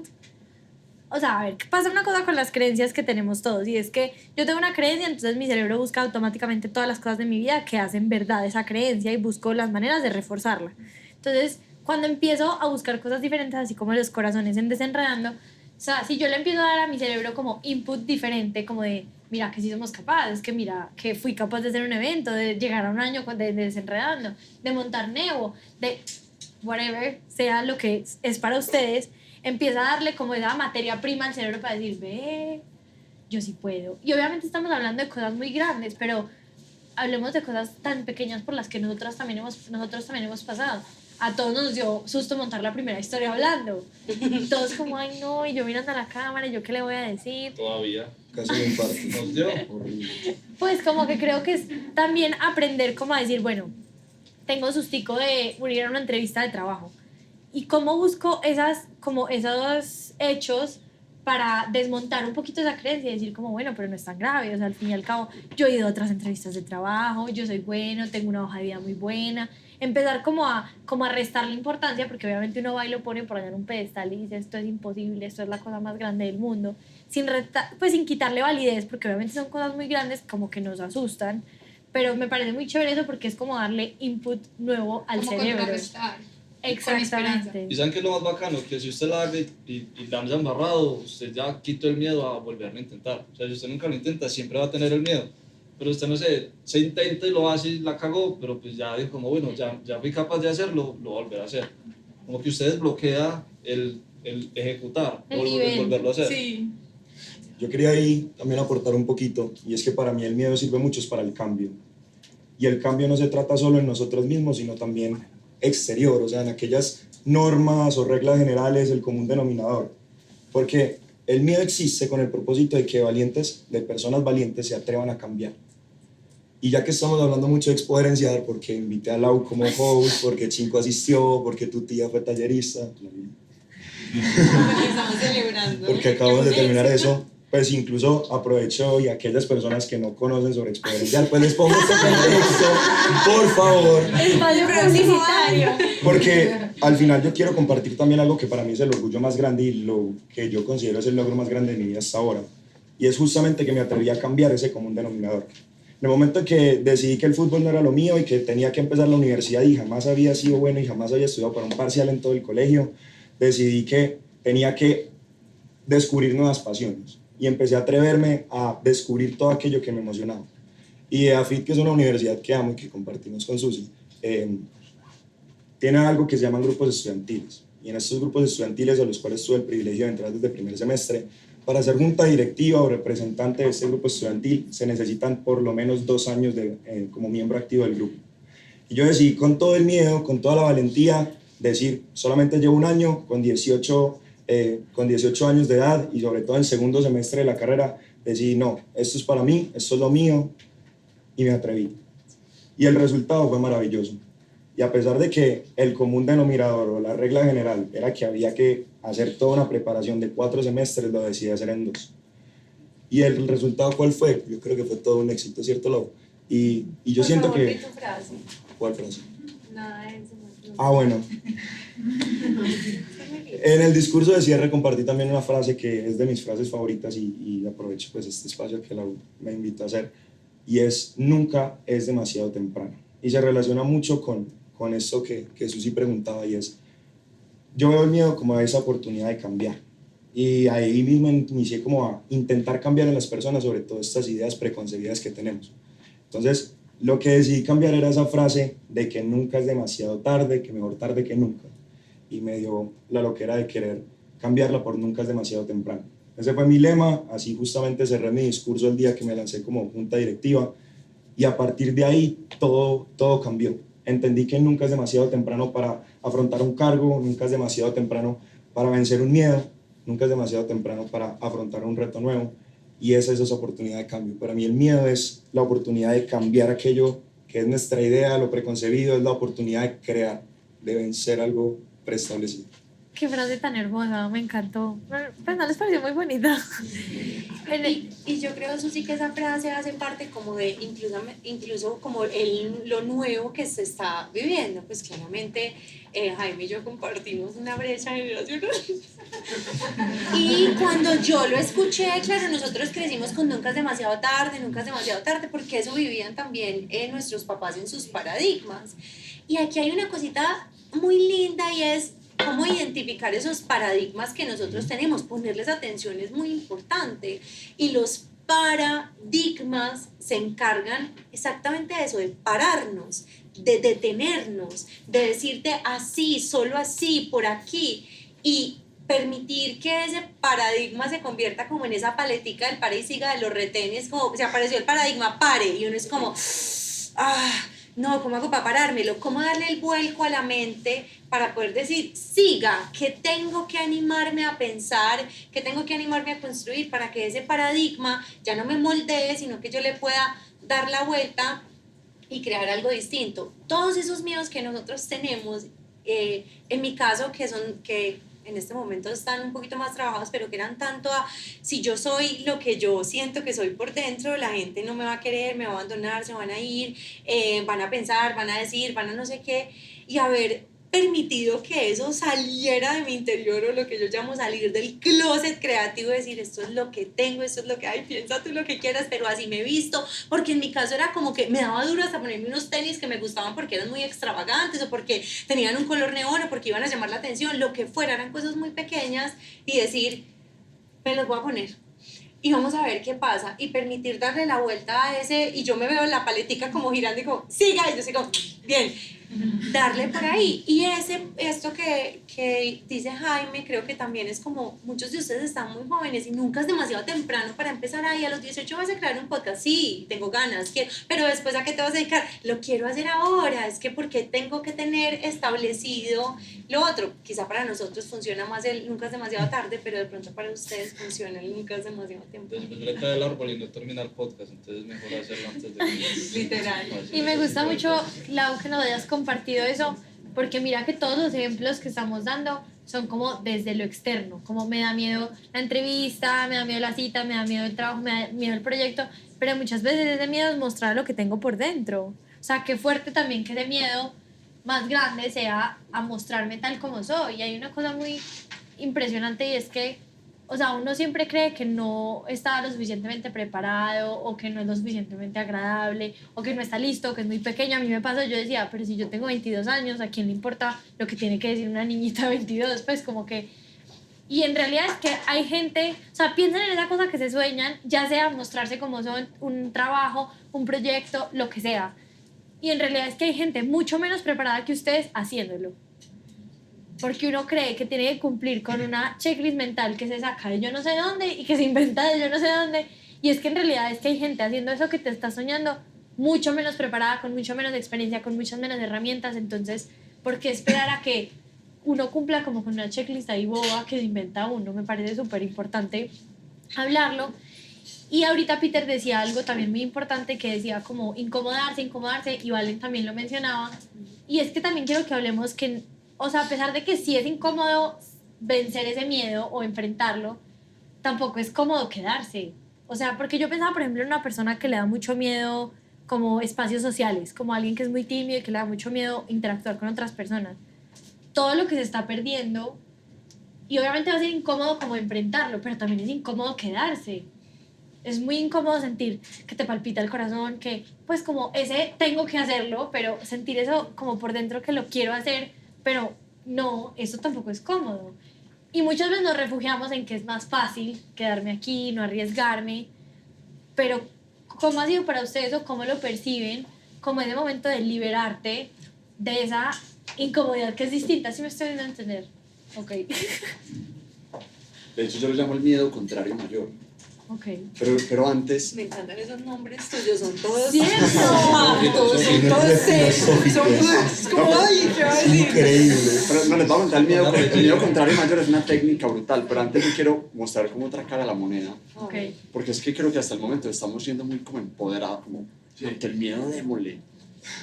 O sea, a ver, pasa una cosa con las creencias que tenemos todos, y es que yo tengo una creencia, entonces mi cerebro busca automáticamente todas las cosas de mi vida que hacen verdad esa creencia y busco las maneras de reforzarla. Entonces, cuando empiezo a buscar cosas diferentes, así como los corazones en Desenredando, o sea, si yo le empiezo a dar a mi cerebro como input diferente, como de, mira, que sí somos capaces, que mira, que fui capaz de hacer un evento, de llegar a un año de Desenredando, de montar Nevo, de whatever sea lo que es para ustedes, empieza a darle como esa materia prima al cerebro para decir, ve, yo sí puedo. Y obviamente estamos hablando de cosas muy grandes, pero hablemos de cosas tan pequeñas por las que nosotros también hemos pasado. A todos nos dio susto montar la primera historia hablando. Todos como, ay no, y yo mirando a la cámara, y yo qué le voy a decir. Todavía. Casi me infarto. Nos dio. Horrible. Pues como que creo que es también aprender como a decir, bueno, tengo sustico de ir a una entrevista de trabajo. Y cómo busco como esos hechos para desmontar un poquito esa creencia y decir como, bueno, pero no es tan grave. O sea, al fin y al cabo, yo he ido a otras entrevistas de trabajo, yo soy bueno, tengo una hoja de vida muy buena. Empezar como a restarle importancia, porque obviamente uno va y lo pone por allá en un pedestal y dice, esto es imposible, esto es la cosa más grande del mundo, sin quitarle validez, porque obviamente son cosas muy grandes como que nos asustan, pero me parece muy chévere eso porque es como darle input nuevo al Como cerebro. contrarrestar. Exactamente. Y saben que es lo más bacano, que si usted la haga y la han embarrado, usted ya quitó el miedo a volverlo a intentar. O sea, si usted nunca lo intenta, siempre va a tener el miedo. Pero usted, no sé, se intenta y lo hace y la cagó, pero pues ya dijo como, bueno, ya fui capaz de hacerlo, lo voy a volver a hacer. Como que usted desbloquea el ejecutar, El o nivel. volverlo a hacer. Sí. Yo quería ahí también aportar un poquito, y es que para mí el miedo sirve mucho es para el cambio. Y el cambio no se trata solo en nosotros mismos, sino también exterior, o sea, en aquellas normas o reglas generales, el común denominador. Porque el miedo existe con el propósito de que de personas valientes se atrevan a cambiar. Y ya que estamos hablando mucho de exponenciar, porque invité a Lau como host, porque Chinco asistió, porque tu tía fue tallerista, Porque estamos celebrando. porque acabamos de terminar eso, pues incluso aprovecho y aquellas personas que no conocen sobre exponenciar, pues les pongo este contexto, por favor. Espacio publicitario. Porque al final yo quiero compartir también algo que para mí es el orgullo más grande y lo que yo considero es el logro más grande de mi vida hasta ahora. Y es justamente que me atreví a cambiar ese común denominador. En el momento en que decidí que el fútbol no era lo mío y que tenía que empezar la universidad y jamás había sido bueno y jamás había estudiado para un parcial en todo el colegio, decidí que tenía que descubrir nuevas pasiones. Y empecé a atreverme a descubrir todo aquello que me emocionaba. Y AFIT, que es una universidad que amo y que compartimos con Susi, tiene algo que se llaman grupos estudiantiles. Y en estos grupos estudiantiles, a los cuales tuve el privilegio de entrar desde el primer semestre, para ser junta directiva o representante de este grupo estudiantil se necesitan por lo menos 2 años como miembro activo del grupo. Y yo decidí con todo el miedo, con toda la valentía, decir, solamente llevo 1 año, con 18 años de edad y sobre todo en el segundo semestre de la carrera, decidí, no, esto es para mí, esto es lo mío, y me atreví. Y el resultado fue maravilloso. Y a pesar de que el común denominador o la regla general era que había que hacer toda una preparación de 4 semestres, lo decidí hacer en 2. ¿Y el resultado cuál fue? Yo creo que fue todo un éxito, ¿cierto, Lau? Y yo Por siento favor, que... di tu frase. ¿Cuál frase? Nada de eso. Ah, bueno. En el discurso de cierre compartí también una frase que es de mis frases favoritas y aprovecho pues este espacio que Lau me invitó a hacer, y es: nunca es demasiado temprano. Y se relaciona mucho con esto que Susi preguntaba, y es, yo veo el miedo como a esa oportunidad de cambiar. Y ahí mismo inicié como a intentar cambiar en las personas, sobre todo estas ideas preconcebidas que tenemos. Entonces, lo que decidí cambiar era esa frase de que nunca es demasiado tarde, que mejor tarde que nunca. Y me dio la loquera de querer cambiarla por nunca es demasiado temprano. Ese fue mi lema, así justamente cerré mi discurso el día que me lancé como junta directiva, y a partir de ahí todo cambió. Entendí que nunca es demasiado temprano para afrontar un cargo, nunca es demasiado temprano para vencer un miedo, nunca es demasiado temprano para afrontar un reto nuevo, y esa es esa oportunidad de cambio. Para mí el miedo es la oportunidad de cambiar aquello que es nuestra idea, lo preconcebido, es la oportunidad de crear, de vencer algo preestablecido. Qué frase tan hermosa, me encantó. Pues no les pareció muy bonita. Y yo creo, Susi, que esa frase hace parte como de incluso como lo nuevo que se está viviendo. Pues claramente Jaime y yo compartimos una brecha generacional. Y cuando yo lo escuché, claro, nosotros crecimos con nunca es demasiado tarde, porque eso vivían también nuestros papás en sus paradigmas. Y aquí hay una cosita muy linda, y es cómo identificar esos paradigmas que nosotros tenemos. Ponerles atención es muy importante, y los paradigmas se encargan exactamente de eso, de pararnos, de detenernos, de decirte así, solo así, por aquí, y permitir que ese paradigma se convierta como en esa paletica del pare y siga de los retenes, como se apareció el paradigma pare, y uno es como, no, ¿cómo hago para parármelo? ¿Cómo darle el vuelco a la mente para poder decir, siga, que tengo que animarme a pensar, que tengo que animarme a construir para que ese paradigma ya no me moldee, sino que yo le pueda dar la vuelta y crear algo distinto? Todos esos miedos que nosotros tenemos, en mi caso, que en este momento están un poquito más trabajados, pero que eran tanto a, si yo soy lo que yo siento que soy por dentro, la gente no me va a querer, me va a abandonar, se van a ir, van a pensar, van a decir, van a no sé qué, y haber permitido que eso saliera de mi interior, o lo que yo llamo salir del closet creativo, decir, esto es lo que tengo, esto es lo que hay, piensa tú lo que quieras, pero así me he visto, porque en mi caso era como que me daba duro hasta ponerme unos tenis que me gustaban porque eran muy extravagantes, o porque tenían un color neón, o porque iban a llamar la atención, lo que fuera, eran cosas muy pequeñas, y decir, me los voy a poner y vamos a ver qué pasa, y permitir darle la vuelta a ese, y yo me veo la paletica como girando y como, siga, y yo sigo, bien, darle por ahí. Y esto que que dice Jaime, creo que también es como muchos de ustedes están muy jóvenes y nunca es demasiado temprano para empezar ahí a los 18 vas a crear un podcast, sí, tengo ganas, quiero, pero después ¿a qué te vas a dedicar? Lo quiero hacer ahora, es que porque tengo que tener establecido lo otro, quizá para nosotros funciona más el nunca es demasiado tarde, pero de pronto para ustedes funciona el nunca es demasiado temprano. Después le cae el árbol y no termina el podcast, entonces es mejor hacerlo antes de que... Literal. Y me gusta mucho, Lau, que nos hayas compartido eso, porque mira que todos los ejemplos que estamos dando son como desde lo externo, como me da miedo la entrevista, me da miedo la cita, me da miedo el trabajo, me da miedo el proyecto, pero muchas veces ese miedo es mostrar lo que tengo por dentro. O sea, qué fuerte también que ese miedo más grande sea a mostrarme tal como soy. Y hay una cosa muy impresionante y es que, o sea, uno siempre cree que no está lo suficientemente preparado o que no es lo suficientemente agradable o que no está listo, que es muy pequeño. A mí me pasa, yo decía, pero si yo tengo 22 años, ¿a quién le importa lo que tiene que decir una niñita de 22? Pues como que... Y en realidad es que hay gente, o sea, piensen en esa cosa que se sueñan, ya sea mostrarse como son, un trabajo, un proyecto, lo que sea. Y en realidad es que hay gente mucho menos preparada que ustedes haciéndolo. Porque uno cree que tiene que cumplir con una checklist mental que se saca de yo no sé dónde y que se inventa de yo no sé dónde. Y es que en realidad es que hay gente haciendo eso que te está soñando mucho menos preparada, con mucho menos experiencia, con muchas menos herramientas. Entonces, ¿por qué esperar a que uno cumpla como con una checklist ahí boba que se inventa uno? Me parece súper importante hablarlo. Y ahorita Peter decía algo también muy importante que decía como incomodarse, y Valen también lo mencionaba. Y es que también quiero que hablemos que, o sea, a pesar de que sí es incómodo vencer ese miedo o enfrentarlo, tampoco es cómodo quedarse. O sea, porque yo pensaba, por ejemplo, en una persona que le da mucho miedo como espacios sociales, como alguien que es muy tímido y que le da mucho miedo interactuar con otras personas. Todo lo que se está perdiendo, y obviamente va a ser incómodo como enfrentarlo, pero también es incómodo quedarse. Es muy incómodo sentir que te palpita el corazón, que pues como ese tengo que hacerlo, pero sentir eso como por dentro que lo quiero hacer, pero no, eso tampoco es cómodo. Y muchas veces nos refugiamos en que es más fácil quedarme aquí, no arriesgarme, pero ¿cómo ha sido para ustedes o cómo lo perciben como ese momento de liberarte de esa incomodidad que es distinta? ¿Sí me estoy dando a entender? Ok. De hecho, yo lo llamo el miedo contrario mayor. Ok. Pero antes, Me encantan esos nombres tuyos, son todos ¿Cierto? todos son todos como, ay, ¿qué va a decir? Increíble. pero no les voy a contar el miedo contrario mayor es una técnica brutal, pero antes yo quiero mostrar como otra cara a la moneda, Ok. porque es que creo que hasta el momento estamos siendo muy como empoderados, como ante el miedo démosle.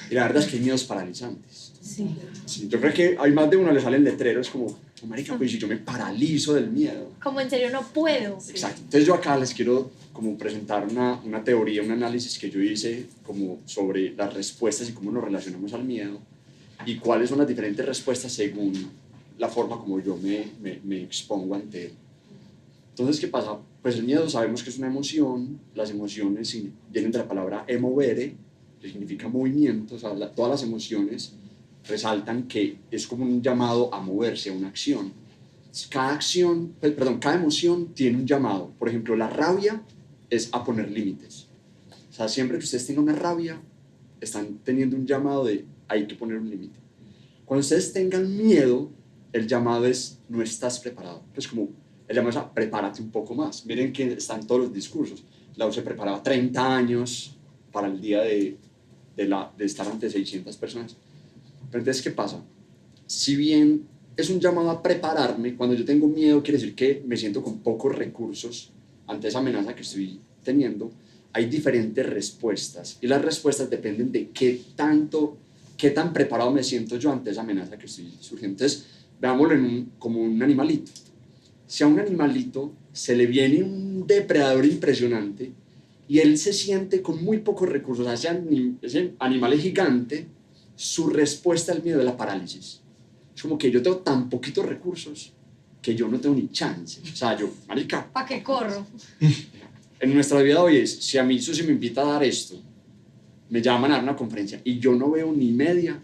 Y la verdad es que hay miedos paralizantes. Sí. Sí, yo creo que hay más de uno le salen letreros como, oh, marica, pues si yo me paralizo del miedo. Como en serio no puedo. Exacto. Entonces yo acá les quiero como presentar una teoría, un análisis que yo hice como sobre las respuestas y cómo nos relacionamos al miedo y cuáles son las diferentes respuestas según la forma como yo me expongo ante él. Entonces, ¿qué pasa? Pues el miedo sabemos que es una emoción, las emociones vienen de la palabra emovere, que significa movimiento, o sea, todas las emociones resaltan que es como un llamado a moverse, a una acción. Cada acción, cada emoción tiene un llamado. Por ejemplo, la rabia es a poner límites. O sea, siempre que ustedes tengan una rabia, están teniendo un llamado de hay que poner un límite. Cuando ustedes tengan miedo, el llamado es no estás preparado. Pues como el llamado es a prepárate un poco más. Miren que están todos los discursos. Lau se preparaba 30 años para el día de estar ante 600 personas. Pero entonces, ¿qué pasa? Si bien es un llamado a prepararme, cuando yo tengo miedo quiere decir que me siento con pocos recursos ante esa amenaza que estoy teniendo, hay diferentes respuestas y las respuestas dependen de qué tan preparado me siento yo ante esa amenaza que estoy surgiendo. Entonces, veámoslo como un animalito. Si a un animalito se le viene un depredador impresionante y él se siente con muy pocos recursos, ese animal es gigante, su respuesta al miedo es la parálisis. Es como que yo tengo tan poquitos recursos que yo no tengo ni chance. O sea, yo, marica, ¿Para qué corro? en nuestra vida hoy es, si a mí Susi me invita a dar esto, me llaman a dar una conferencia y yo no veo ni media,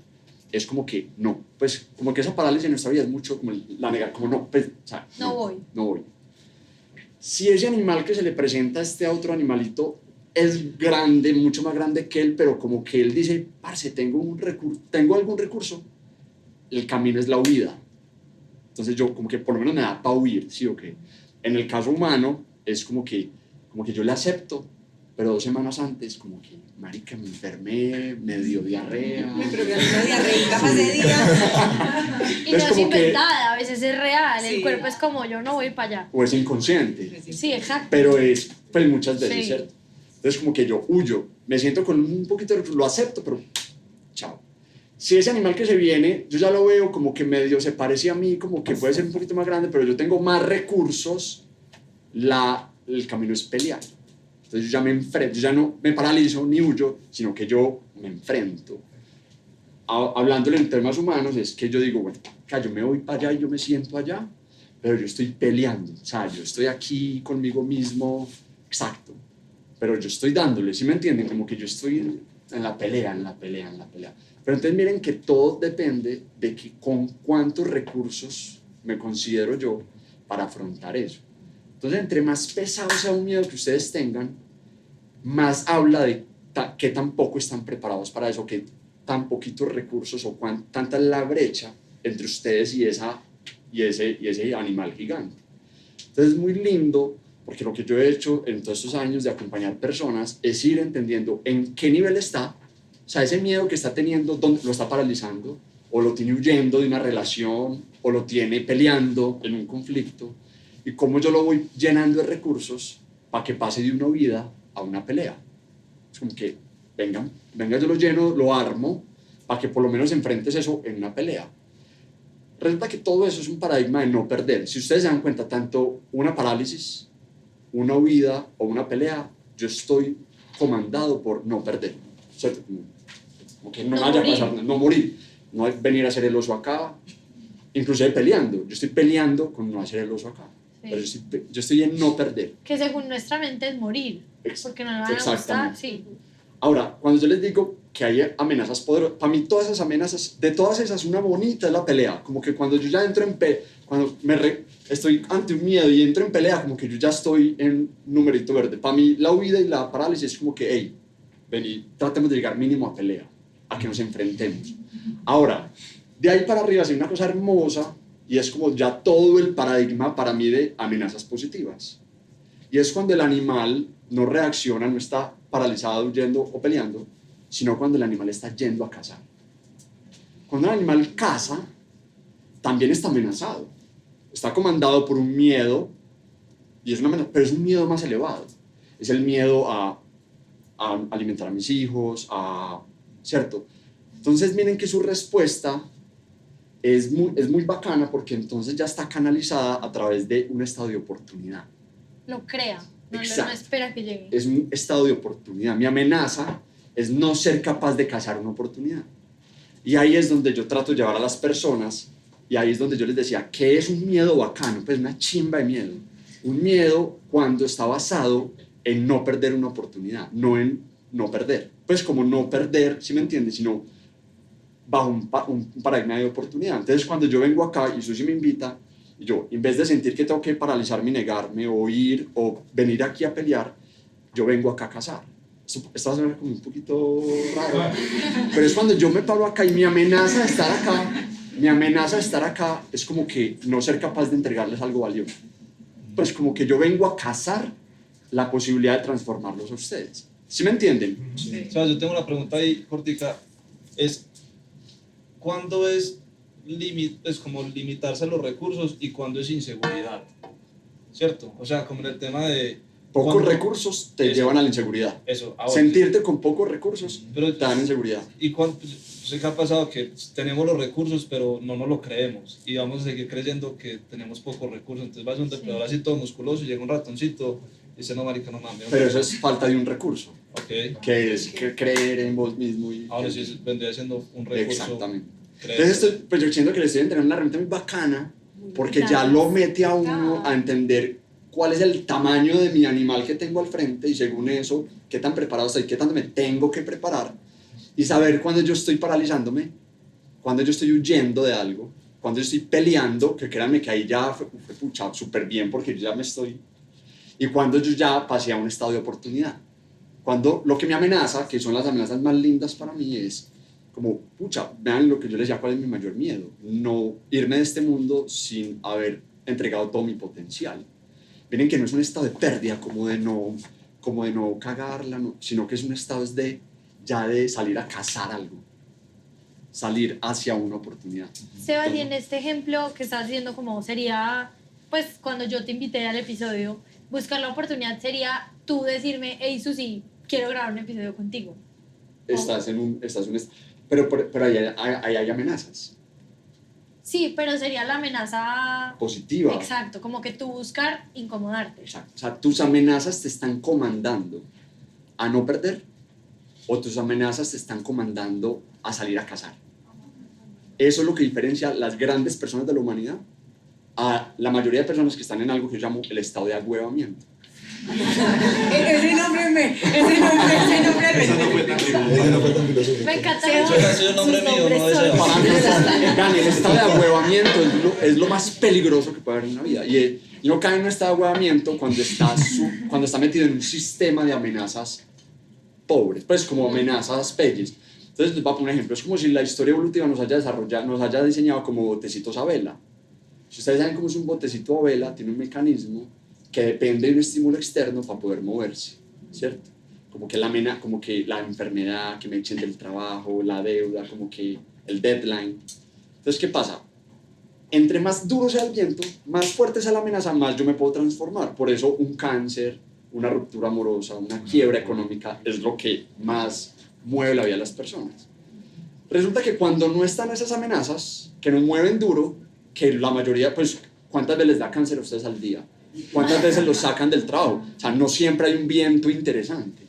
es como que no. Pues como que esa parálisis en nuestra vida es mucho como la negar, como no, pues, o sea, No voy. No voy. Si ese animal que se le presenta a este otro animalito es grande, mucho más grande que él, pero como que él dice, parce, tengo algún recurso, el camino es la huida. Entonces yo como que por lo menos me da para huir, ¿sí o qué? En el caso humano es como que yo le acepto, pero 2 semanas antes como que, marica, me enfermé, me dio diarrea. Me programé una diarreica para ese día. Y no es como que- inventada, a veces es real. Sí. El cuerpo es como, yo no voy para allá. O es inconsciente, Sí, exacto. pero es, pues muchas veces, Sí. ¿cierto? Entonces como que yo huyo, me siento con un poquito de, lo acepto, pero chao. Si ese animal que se viene, yo ya lo veo como que medio se parece a mí, como que puede ser un poquito más grande, pero yo tengo más recursos, el camino es pelear. Entonces yo ya me enfrento, yo ya no me paralizo ni huyo, sino que yo me enfrento. Hablándole en temas humanos, es que yo digo, bueno, yo me voy para allá y yo me siento allá, pero yo estoy peleando, o sea, yo estoy aquí conmigo mismo, exacto, pero yo estoy dándole, ¿sí me entienden? Como que yo estoy en la pelea. Pero entonces miren que todo depende de que con cuántos recursos me considero yo para afrontar eso. Entonces, entre más pesado sea un miedo que ustedes tengan, más habla de qué tan poco están preparados para eso, qué tan poquitos recursos o tanta es la brecha entre ustedes y ese animal gigante. Entonces, es muy lindo, porque lo que yo he hecho en todos estos años de acompañar personas es ir entendiendo en qué nivel está, o sea, ese miedo que está teniendo, dónde lo está paralizando, o lo tiene huyendo de una relación, o lo tiene peleando en un conflicto, y cómo yo lo voy llenando de recursos para que pase de una huida a una pelea. Es como que, venga, yo lo lleno, lo armo, para que por lo menos enfrentes eso en una pelea. Resulta que todo eso es un paradigma de no perder. Si ustedes se dan cuenta, tanto una parálisis, una huida o una pelea, yo estoy comandado por no perder, ¿cierto? Como que no No vaya a morir. pasar, no morir, no hay venir a hacer el oso acá, inclusive peleando, yo estoy peleando con no hacer el oso acá, Sí. pero yo estoy en no perder. Que según nuestra mente es morir. Porque no le van a gustar. Exactamente. Sí. Ahora, cuando yo les digo que hay amenazas poderosas, para mí todas esas amenazas, de todas esas, una bonita es la pelea. Como que cuando yo ya entro en cuando estoy ante un miedo y entro en pelea, como que yo ya estoy en numerito verde. Para mí la huida y la parálisis es como que, hey, vení, tratemos de llegar mínimo a pelea, a que nos enfrentemos. Ahora, de ahí para arriba hay una cosa hermosa y es como ya todo el paradigma para mí de amenazas positivas. Y es cuando el animal no reacciona, no está paralizado, huyendo o peleando, sino cuando el animal está yendo a cazar. Cuando el animal caza, también está amenazado. Está comandado por un miedo, y es una amenaza, pero es un miedo más elevado. Es el miedo a alimentar a mis hijos, ¿cierto? Entonces miren que su respuesta es muy bacana porque entonces ya está canalizada a través de un estado de oportunidad. Lo crea. No Exacto. espera que llegue. Es un estado de oportunidad. Mi amenaza es no ser capaz de cazar una oportunidad. Y ahí es donde yo trato de llevar a las personas, y ahí es donde yo les decía, ¿qué es un miedo bacano? Pues una chimba de miedo. Un miedo cuando está basado en no perder una oportunidad, no en no perder. Pues como no perder, ¿sí me entiendes? Sino bajo un paradigma de oportunidad. Entonces cuando yo vengo acá y Susi me invita, y yo, en vez de sentir que tengo que paralizarme y negarme o ir o venir aquí a pelear, yo vengo acá a cazar. Esto va a sonar como un poquito raro, pero es cuando yo me paro acá y mi amenaza de estar acá es como que no ser capaz de entregarles algo valioso. Pues como que yo vengo a cazar la posibilidad de transformarlos a ustedes. ¿Sí me entienden? Sí. O sea, yo tengo una pregunta ahí, cortica, es ¿cuándo es como limitarse a los recursos y cuándo es inseguridad? ¿Cierto? O sea, como en el tema de... Pocos ¿cuándo? recursos te Eso. llevan a la inseguridad. Eso, ahora. Sentirte con pocos recursos Pero- te dan inseguridad. ¿Y cuánto? Sé que ha pasado que tenemos los recursos, pero no nos lo creemos. Y vamos a seguir creyendo que tenemos pocos recursos. Entonces vas a un depredador así todo musculoso y llega un ratoncito y dice, no, marica, no mames. Pero eso es falta de un recurso, Ok. que es creer en vos mismo. Ahora sí vendría siendo un recurso. Exactamente. creer. Entonces, pues yo siento que le estoy entregando una herramienta muy bacana, porque ya lo mete a uno a entender cuál es el tamaño de mi animal que tengo al frente, y según eso, qué tan preparado estoy, qué tanto me tengo que preparar, y saber cuando yo estoy paralizándome, cuando yo estoy huyendo de algo, cuando yo estoy peleando, que créanme que ahí ya fue pucha, súper bien, porque yo ya me estoy, y cuando yo ya pasé a un estado de oportunidad. Cuando lo que me amenaza, que son las amenazas más lindas para mí, es como, pucha, vean lo que yo les decía, cuál es mi mayor miedo, no irme de este mundo sin haber entregado todo mi potencial. Miren que no es un estado de pérdida, como de no cagarla, no, sino que es un estado ya de salir a cazar algo, salir hacia una oportunidad. Sebas, y en este ejemplo que estás haciendo, como sería, pues cuando yo te invité al episodio, buscar la oportunidad sería tú decirme, hey Susi, quiero grabar un episodio contigo. Pero ahí hay amenazas. Sí, pero sería la amenaza Positiva. Exacto, como que tú buscar incomodarte. Exacto. O sea, tus amenazas te están comandando a no perder o tus amenazas te están comandando a salir a cazar. Eso es lo que diferencia a las grandes personas de la humanidad a la mayoría de personas que están en algo que yo llamo el estado de agüevamiento. Ese nombre Ese no fue tan filosófico. Me encanta. Eso ha sido el nombre mío, no de Sebas. Para mí, el estado de agüevamiento es lo más peligroso que puede haber en la vida. Y no cae en un estado de agüevamiento cuando está metido en un sistema de amenazas pobres, pues como amenazas pelles. Entonces, les voy a poner un ejemplo. Es como si la historia evolutiva nos haya diseñado como botecitos a vela. Si ustedes saben cómo es un botecito a vela, tiene un mecanismo que depende de un estímulo externo para poder moverse, ¿cierto? Como que la enfermedad, que me echen del trabajo, la deuda, como que el deadline. Entonces, ¿qué pasa? Entre más duro sea el viento, más fuerte sea la amenaza, más yo me puedo transformar. Por eso un cáncer, una ruptura amorosa, una quiebra económica es lo que más mueve la vida de las personas. Resulta que cuando no están esas amenazas, que nos mueven duro, que la mayoría, pues, ¿cuántas veces les da cáncer a ustedes al día? ¿Cuántas veces los sacan del trabajo? O sea, no siempre hay un viento interesante.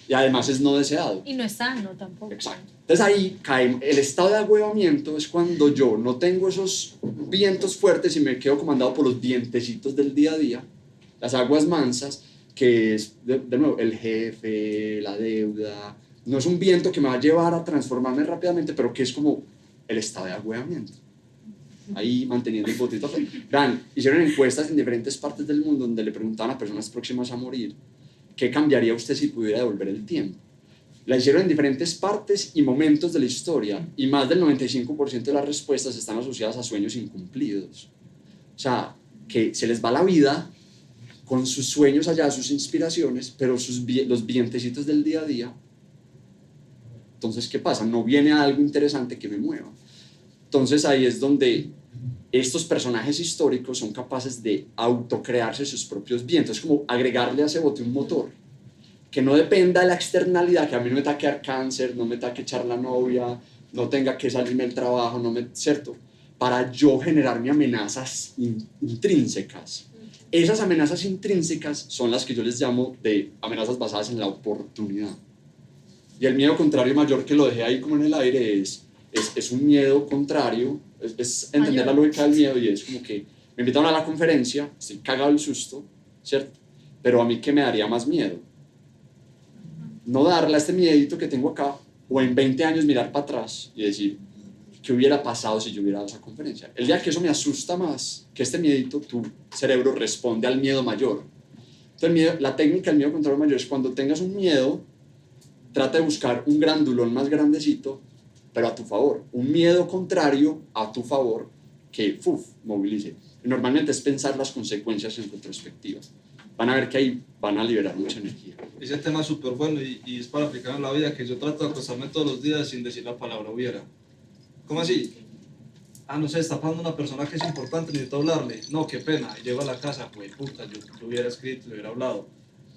Y además es no deseado. Y no es sano tampoco. Exacto. Entonces ahí cae el estado de agüevamiento, es cuando yo no tengo esos vientos fuertes y me quedo comandado por los vientecitos del día a día, las aguas mansas, que es, de nuevo, el jefe, la deuda. No es un viento que me va a llevar a transformarme rápidamente, pero que es como el estado de agüevamiento. Ahí manteniendo el botito. Vean, hicieron encuestas en diferentes partes del mundo donde le preguntaban a personas próximas a morir ¿qué cambiaría usted si pudiera devolver el tiempo? La hicieron en diferentes partes y momentos de la historia y más del 95% de las respuestas están asociadas a sueños incumplidos. O sea, que se les va la vida con sus sueños allá, sus inspiraciones, pero los vientecitos del día a día. Entonces, ¿qué pasa? No viene algo interesante que me mueva. Entonces ahí es donde estos personajes históricos son capaces de autocrearse sus propios vientos, es como agregarle a ese bote un motor, que no dependa de la externalidad, que a mí no me tenga que dar cáncer, no me tenga que echar la novia, no tenga que salirme del trabajo, ¿cierto? Para yo generarme amenazas intrínsecas. Esas amenazas intrínsecas son las que yo les llamo de amenazas basadas en la oportunidad. Y el miedo contrario mayor que lo dejé ahí como en el aire es un miedo contrario, es entender la lógica del miedo y es como que me invitaron a la conferencia, estoy cagado del susto, ¿cierto? Pero a mí, ¿qué me daría más miedo? No darle a este miedito que tengo acá o en 20 años mirar para atrás y decir, ¿qué hubiera pasado si yo hubiera dado esa conferencia? El día que eso me asusta más que este miedito, tu cerebro responde al miedo mayor. Entonces, la técnica del miedo contrario mayor es cuando tengas un miedo, trata de buscar un grandulón más grandecito, pero a tu favor, un miedo contrario a tu favor que movilice. Y normalmente es pensar las consecuencias en retrospectiva. Van a ver que ahí van a liberar mucha energía. Ese tema es súper bueno y es para aplicar en la vida, que yo trato de acostarme todos los días sin decir la palabra hubiera. ¿Cómo así? No sé, está pasando una persona que es importante, necesito hablarle. No, qué pena, llego a la casa, pues puta, yo lo hubiera escrito, lo hubiera hablado.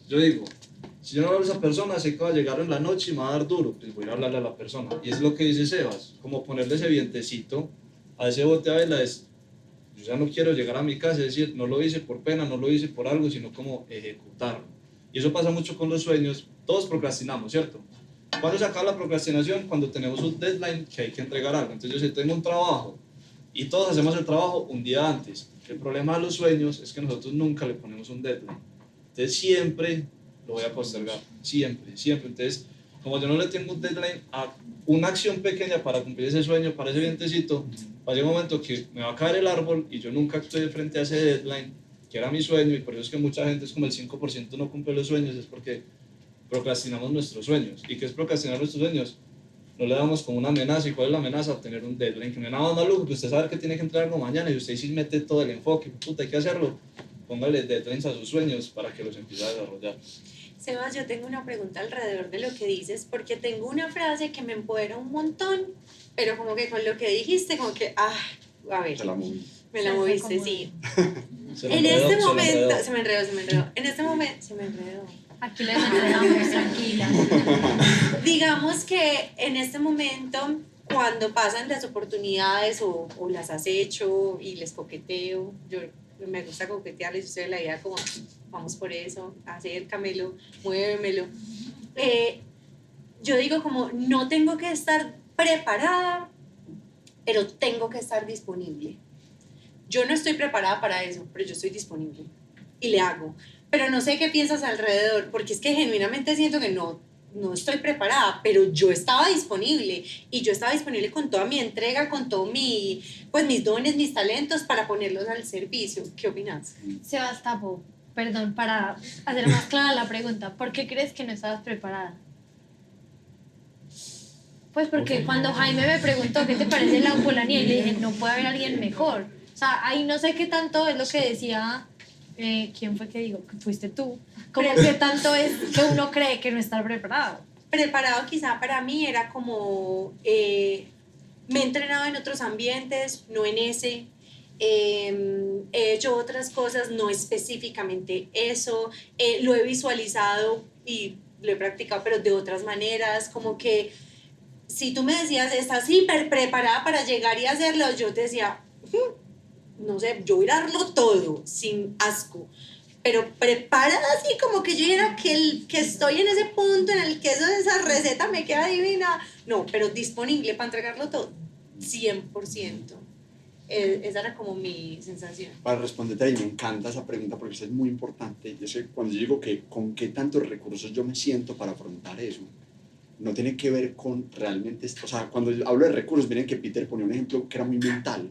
Yo digo, si yo no hablo a esa persona, sé que va a llegar en la noche y me va a dar duro, pues voy a hablarle a la persona. Y es lo que dice Sebas, como ponerle ese vientecito a ese bote a vela, es, yo ya no quiero llegar a mi casa y decir, no lo hice por pena, no lo hice por algo, sino como ejecutarlo. Y eso pasa mucho con los sueños, todos procrastinamos, ¿cierto? ¿Cuándo se acaba la procrastinación? Cuando tenemos un deadline que hay que entregar algo. Entonces yo si tengo un trabajo y todos hacemos el trabajo un día antes. El problema de los sueños es que nosotros nunca le ponemos un deadline. Entonces siempre lo voy a postergar, siempre. Entonces, como yo no le tengo un deadline a una acción pequeña para cumplir ese sueño, para ese vientecito, va a llegar un momento que me va a caer el árbol y yo nunca estoy frente a ese deadline, que era mi sueño, y por eso es que mucha gente es como el 5% no cumple los sueños, es porque procrastinamos nuestros sueños. ¿Y qué es procrastinar nuestros sueños? no le damos como una amenaza. ¿Y cuál es la amenaza? Tener un deadline, que no es nada maluco, que usted sabe que tiene que entregar algo mañana y usted sí mete todo el enfoque, puta, hay que hacerlo. Póngale deadlines a sus sueños para que los empiece a desarrollar. Sebas, yo tengo una pregunta alrededor de lo que dices, porque tengo una frase que me empodera un montón, pero como que con lo que dijiste, como que, a ver, Te la moví. me la Se moviste, acomodó. sí. Se lo En enredó, este se lo momento, enredó. se me enredó. En este momento, se me enredó. Aquí les entregamos, tranquila. Digamos que en este momento, cuando pasan las oportunidades o las has hecho y les coqueteo, yo me gusta coquetearles, yo soy de la idea como, vamos por eso, acércamelo, muévemelo. Yo digo como, no tengo que estar preparada, pero tengo que estar disponible. Yo no estoy preparada para eso, pero yo estoy disponible y le hago. Pero no sé qué piensas alrededor, porque es que genuinamente siento que no estoy preparada, pero yo estaba disponible y yo estaba disponible con toda mi entrega, con todo pues mis dones, mis talentos para ponerlos al servicio. ¿Qué opinas? Sebastopol, perdón, para hacer más clara la pregunta, ¿por qué crees que no estabas preparada? Pues porque cuando Jaime me preguntó qué te parece la Upolanía y le dije, no puede haber alguien mejor. O sea, ahí no sé qué tanto es lo que decía, ¿quién fue que dijo? Que fuiste tú. Como qué tanto es que uno cree que no está preparado. Preparado quizá para mí era como, me he entrenado en otros ambientes, no en ese. He hecho otras cosas, no específicamente eso. Lo he visualizado y lo he practicado, pero de otras maneras, como que si tú me decías, estás hiper preparada para llegar y hacerlo, yo te decía, no sé, yo voy a darlo todo, sin asco. Pero preparada así como que yo era que estoy en ese punto en el que esa receta me queda divina. No, pero disponible para entregarlo todo, 100%. Esa era como mi sensación. Para responderte ahí, me encanta esa pregunta porque eso es muy importante. Yo sé, cuando yo digo que con qué tantos recursos yo me siento para afrontar eso, no tiene que ver con realmente, o sea, cuando yo hablo de recursos, miren que Peter ponía un ejemplo que era muy mental.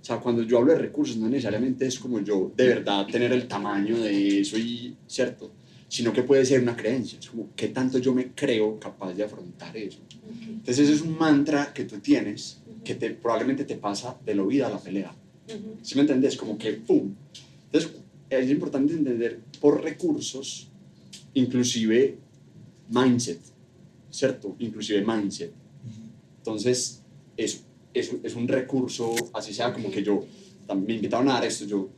O sea, cuando yo hablo de recursos, no necesariamente es como yo de verdad tener el tamaño de eso y, ¿cierto? Sino que puede ser una creencia, es como qué tanto yo me creo capaz de afrontar eso. Entonces ese es un mantra que tú tienes que probablemente te pasa de la vida a la pelea. ¿Sí me entendés? Como que ¡pum! Entonces es importante entender por recursos, inclusive mindset, ¿cierto? Inclusive mindset. Entonces, eso es un recurso, así sea como que yo, me invitaron a dar esto, yo,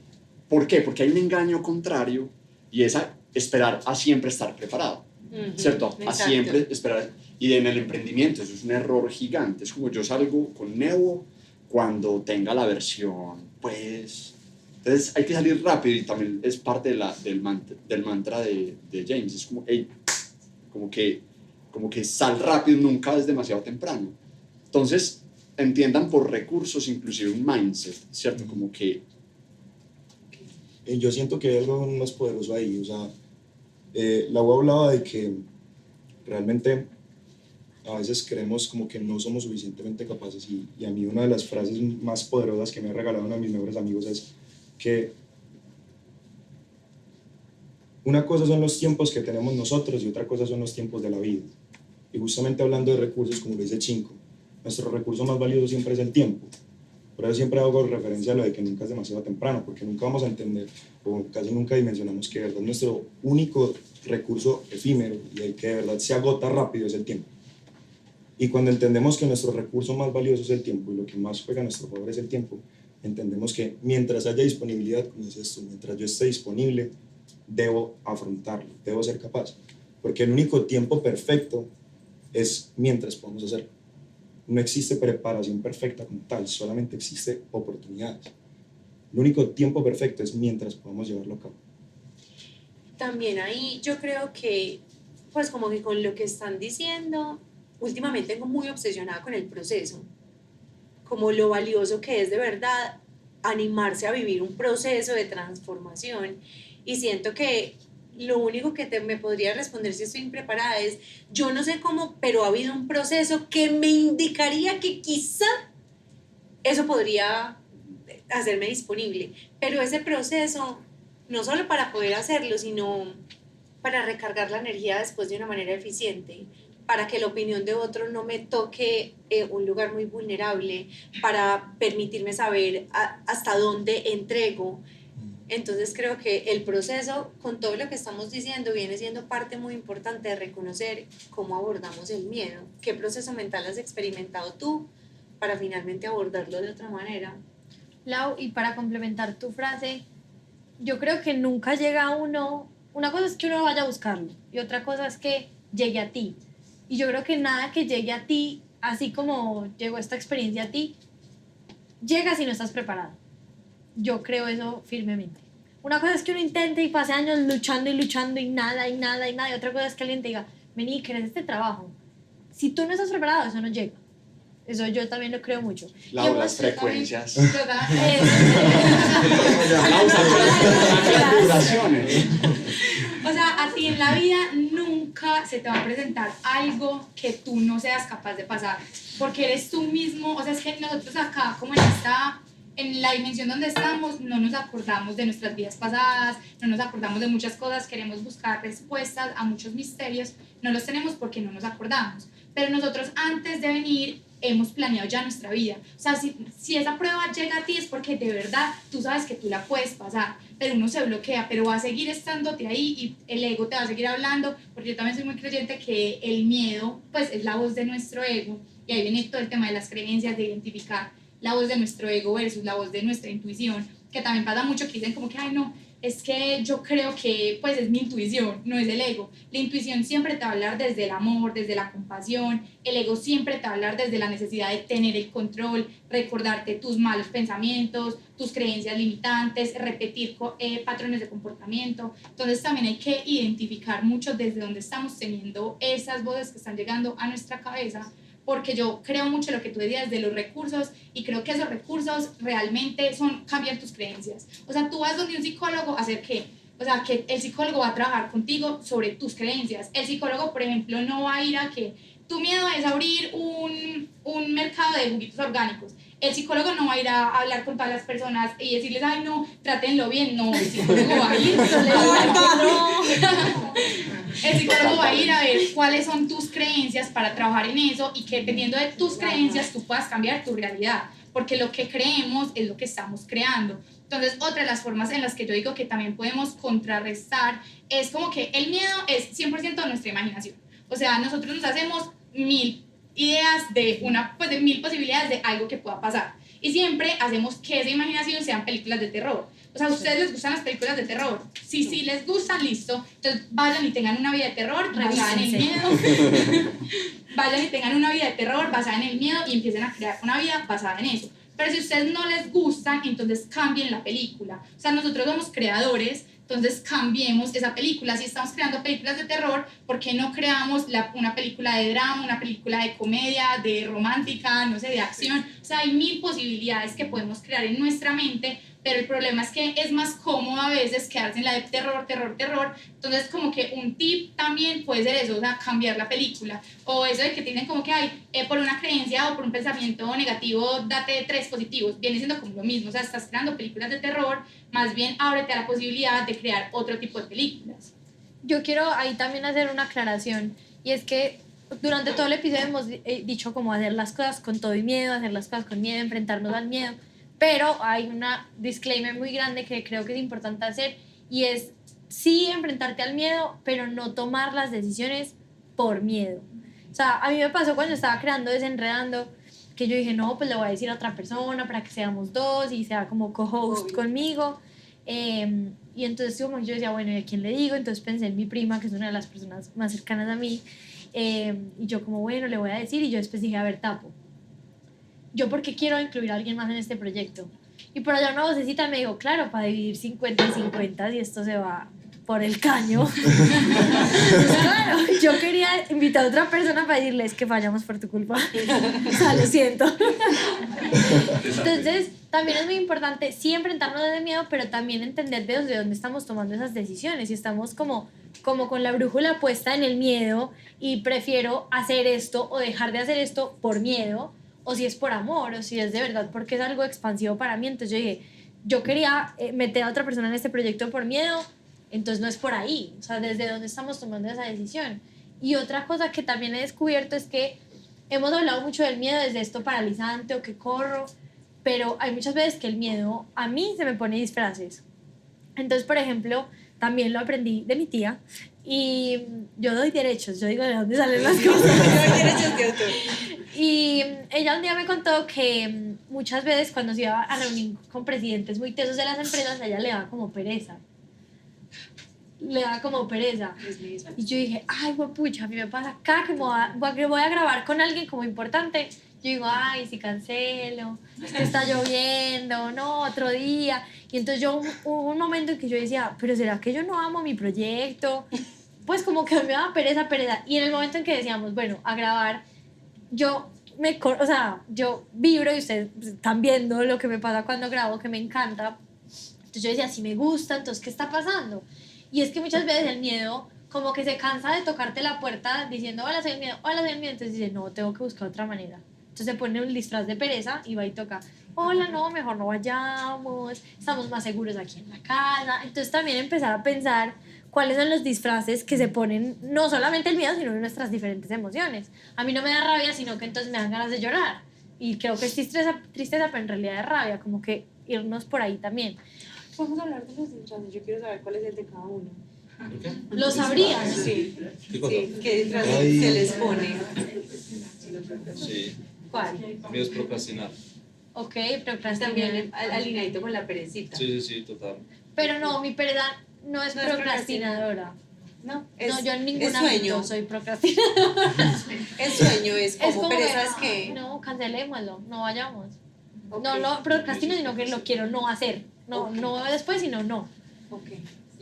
¿por qué? Porque hay un engaño contrario y es esperar a siempre estar preparado, ¿cierto? A Exacto. siempre esperar, y en el emprendimiento eso es un error gigante, es como yo salgo con Nevo cuando tenga la versión, pues, entonces hay que salir rápido y también es parte del mantra de James, es como, hey, como que sal rápido, nunca es demasiado temprano. Entonces, entiendan por recursos inclusive un mindset, ¿cierto? Como que... Yo siento que hay algo aún más poderoso ahí, o sea, la U hablaba de que realmente a veces creemos como que no somos suficientemente capaces y a mí una de las frases más poderosas que me ha regalado uno de mis mejores amigos es que una cosa son los tiempos que tenemos nosotros y otra cosa son los tiempos de la vida. Y justamente hablando de recursos, como lo dice Chinco, nuestro recurso más valioso siempre es el tiempo. Por eso siempre hago referencia a lo de que nunca es demasiado temprano, porque nunca vamos a entender, o casi nunca dimensionamos que de verdad nuestro único recurso efímero y el que de verdad se agota rápido es el tiempo. Y cuando entendemos que nuestro recurso más valioso es el tiempo y lo que más juega a nuestro favor es el tiempo, entendemos que mientras haya disponibilidad, como dices tú, mientras yo esté disponible, debo afrontarlo, debo ser capaz. Porque el único tiempo perfecto es mientras podamos hacerlo. No existe preparación perfecta como tal, solamente existe oportunidades. El único tiempo perfecto es mientras podamos llevarlo a cabo. También ahí yo creo que, pues como que con lo que están diciendo, últimamente tengo muy obsesionada con el proceso, como lo valioso que es de verdad animarse a vivir un proceso de transformación. Y siento que lo único que me podría responder si estoy impreparada es, yo no sé cómo, pero ha habido un proceso que me indicaría que quizá eso podría hacerme disponible. Pero ese proceso, no solo para poder hacerlo, sino para recargar la energía después de una manera eficiente, para que la opinión de otro no me toque un lugar muy vulnerable, para permitirme saber hasta dónde entrego. Entonces creo que el proceso, con todo lo que estamos diciendo, viene siendo parte muy importante de reconocer cómo abordamos el miedo. ¿Qué proceso mental has experimentado tú para finalmente abordarlo de otra manera? Lau, y para complementar tu frase, yo creo que nunca llega uno, una cosa es que uno vaya a buscarlo y otra cosa es que llegue a ti. Y yo creo que nada que llegue a ti, así como llegó esta experiencia a ti, llega si no estás preparado. Yo creo eso firmemente. Una cosa es que uno intente y pase años luchando y luchando y nada, y nada, y nada. Y otra cosa es que alguien te diga, vení, ¿querés este trabajo? Si tú no estás preparado, eso no llega. Eso yo también lo creo mucho. Las frecuencias. O sea, a ti en la vida nunca se te va a presentar algo que tú no seas capaz de pasar, porque eres tú mismo. O sea, es que nosotros acá, como en la dimensión donde estamos, no nos acordamos de nuestras vidas pasadas, no nos acordamos de muchas cosas, queremos buscar respuestas a muchos misterios, no los tenemos porque no nos acordamos. Pero nosotros antes de venir hemos planeado ya nuestra vida. O sea, si esa prueba llega a ti es porque de verdad tú sabes que tú la puedes pasar, pero uno se bloquea, pero va a seguir estándote ahí y el ego te va a seguir hablando, porque yo también soy muy creyente que el miedo pues es la voz de nuestro ego, y ahí viene todo el tema de las creencias, de identificar la voz de nuestro ego versus la voz de nuestra intuición, que también pasa mucho que dicen como que, ay no, es que yo creo que pues es mi intuición, no es el ego. La intuición siempre te va a hablar desde el amor, desde la compasión. El ego siempre te va a hablar desde la necesidad de tener el control, recordarte tus malos pensamientos, tus creencias limitantes, repetir patrones de comportamiento. Entonces también hay que identificar mucho desde dónde estamos teniendo esas voces que están llegando a nuestra cabeza, porque yo creo mucho en lo que tú decías de los recursos, y creo que esos recursos realmente son cambiar tus creencias. O sea, tú vas donde un psicólogo a hacer ¿qué? O sea, que el psicólogo va a trabajar contigo sobre tus creencias. El psicólogo, por ejemplo, no va a ir a que tu miedo es abrir un mercado de juguitos orgánicos. El psicólogo no va a ir a hablar con todas las personas y decirles, ay no, trátenlo bien. No, el psicólogo va a ir. El psicólogo va a ir a ver cuáles son tus creencias para trabajar en eso, y que dependiendo de tus creencias tú puedas cambiar tu realidad, porque lo que creemos es lo que estamos creando. Entonces, otra de las formas en las que yo digo que también podemos contrarrestar es como que el miedo es 100% nuestra imaginación. O sea, nosotros nos hacemos 1000 ideas de 1000 posibilidades de algo que pueda pasar, y siempre hacemos que esa imaginación sean películas de terror. O sea, ¿a ustedes les gustan las películas de terror? Sí les gustan, listo. Entonces vayan y tengan una vida de terror basada en el miedo. Vayan y tengan una vida de terror basada en el miedo y empiecen a crear una vida basada en eso. Pero si a ustedes no les gustan, entonces cambien la película. O sea, nosotros somos creadores, entonces cambiemos esa película. Si estamos creando películas de terror, ¿por qué no creamos una película de drama, una película de comedia, de romántica, no sé, de acción? O sea, hay 1000 posibilidades que podemos crear en nuestra mente, pero el problema es que es más cómodo a veces quedarse en la de terror. Entonces, como que un tip también puede ser eso, o sea, cambiar la película. O eso de que te dicen como que hay, por una creencia o por un pensamiento negativo, date 3 positivos. Viene siendo como lo mismo, o sea, estás creando películas de terror, más bien ábrete a la posibilidad de crear otro tipo de películas. Yo quiero ahí también hacer una aclaración, y es que durante todo el episodio hemos dicho como hacer las cosas con todo y miedo, hacer las cosas con miedo, enfrentarnos al miedo, pero hay una disclaimer muy grande que creo que es importante hacer, y es sí enfrentarte al miedo, pero no tomar las decisiones por miedo. O sea, a mí me pasó cuando estaba creando Desenredando, que yo dije, no, pues le voy a decir a otra persona para que seamos dos y sea como co-host conmigo. Y entonces como yo decía, bueno, ¿y a quién le digo? Entonces pensé en mi prima, que es una de las personas más cercanas a mí, y yo como, bueno, le voy a decir, y yo después dije, a ver, Tapo, ¿yo por qué quiero incluir a alguien más en este proyecto? Y por allá una vocecita me dijo, claro, para dividir 50 y 50 y esto se va por el caño. Pues claro, yo quería invitar a otra persona para decirles que fallamos por tu culpa. O sea, lo siento. Entonces, también es muy importante sí enfrentarnos desde miedo, pero también entender de dónde estamos tomando esas decisiones. Si estamos como con la brújula puesta en el miedo y prefiero hacer esto o dejar de hacer esto por miedo, o si es por amor, o si es de verdad porque es algo expansivo para mí. Entonces yo dije, yo quería meter a otra persona en este proyecto por miedo, entonces no es por ahí, o sea, desde dónde estamos tomando esa decisión. Y otra cosa que también he descubierto es que hemos hablado mucho del miedo desde esto paralizante o que corro, pero hay muchas veces que el miedo a mí se me pone disfraces. Entonces, por ejemplo, también lo aprendí de mi tía y yo doy derechos, yo digo de dónde salen las cosas. Derechos de autor. Y ella un día me contó que muchas veces cuando se iba a reunir con presidentes muy tesos de las empresas, a ella le daba como pereza. Le daba como pereza. Y yo dije, ay, pucha, a mí me pasa acá que voy a grabar con alguien como importante. Yo digo, ay, si cancelo, es que está lloviendo, no, otro día. Y entonces hubo un momento en que yo decía, pero ¿será que yo no amo mi proyecto? Pues como que me daba pereza. Y en el momento en que decíamos, bueno, a grabar, yo yo vibro y ustedes están viendo lo que me pasa cuando grabo, que me encanta. Entonces yo decía, si me gusta, entonces ¿qué está pasando? Y es que muchas veces el miedo como que se cansa de tocarte la puerta diciendo, hola, soy el miedo, hola, soy el miedo. Entonces dice, no, tengo que buscar otra manera. Entonces se pone un disfraz de pereza y va y toca, hola, no, mejor no vayamos, estamos más seguros aquí en la casa. Entonces también empezar a pensar cuáles son los disfraces que se ponen, no solamente el miedo, sino nuestras diferentes emociones. A mí no me da rabia, sino que entonces me dan ganas de llorar. Y creo que es tristeza, pero en realidad es rabia, como que irnos por ahí también. Vamos a hablar de los disfraces. Yo quiero saber cuál es el de cada uno. ¿Por qué? ¿Lo sabrías? Sí. ¿Qué cosa? Sí, ¿qué disfraces Ay. se les pone? Sí, ¿Cuál? a mí es procrastinar. Ok, También procrastinar. alineadito con la perecita. Sí, total. Pero no, mi pereza no es No es procrastinadora. No, No, yo en ningún es sueño. ámbito soy procrastinadora. El sueño es como Es como pereza, es que, que... no, cancelémoslo, no vayamos. Ok. No lo procrastino, sino que lo quiero no hacer. No, Ok. no después, sino no. Ok.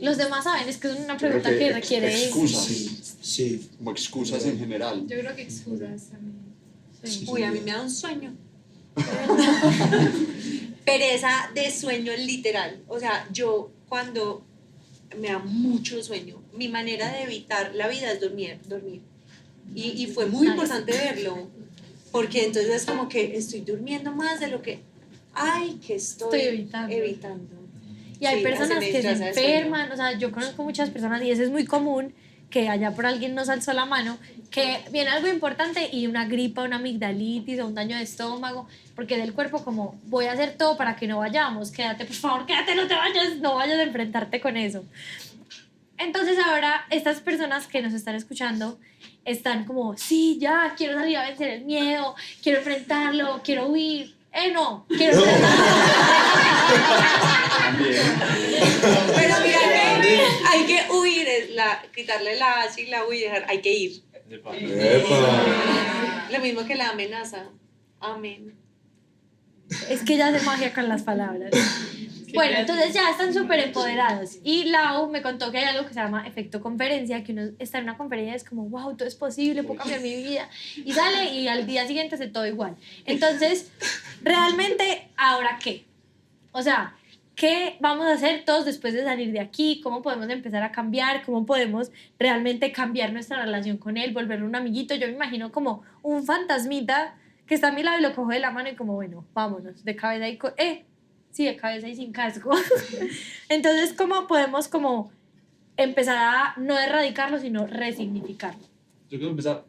Los demás saben, es que es una Yo creo pregunta que requiere... excusas, Sí. como excusas en general. Yo creo que excusas también. Sí. Uy, a mí me da un sueño. Pereza de sueño literal. O sea, yo cuando me da mucho sueño, mi manera de evitar la vida es dormir. Y fue muy Nice. importante verlo, porque entonces es como que estoy durmiendo más de lo que, ay, que estoy evitando. Y hay Sí, personas se me que se disfraza de sueño. enferman, o sea, yo conozco muchas personas y eso es muy común, que allá por alguien nos alzó la mano, que viene algo importante y una gripa, una amigdalitis o un daño de estómago, porque del cuerpo como, voy a hacer todo para que no vayamos, quédate, por favor, quédate, no te vayas, no vayas a enfrentarte con eso. Entonces ahora estas personas que nos están escuchando están como, sí, ya, quiero salir a vencer el miedo, quiero enfrentarlo, quiero huir. No, quiero enfrentarlo. También. Pero mira que hay que huir, quitarle la H y la U y dejar, hay que ir. ¡Epa! Lo mismo que la amenaza. Amén. Es que ella hace magia con las palabras. Bueno, entonces ya están súper empoderados. Y Lau me contó que hay algo que se llama efecto conferencia, que uno está en una conferencia y es como, wow, todo es posible, puedo cambiar mi vida. Y sale y al día siguiente hace todo igual. Entonces, realmente, ¿ahora qué? O sea, ¿qué vamos a hacer todos después de salir de aquí? ¿Cómo podemos empezar a cambiar? ¿Cómo podemos realmente cambiar nuestra relación con él? Volverlo un amiguito. Yo me imagino como un fantasmita que está a mi lado y lo cojo de la mano y como, bueno, vámonos, de cabeza y... Sí, de cabeza y sin casco. Entonces, ¿cómo podemos como empezar a no erradicarlo, sino resignificarlo? Yo quiero empezar.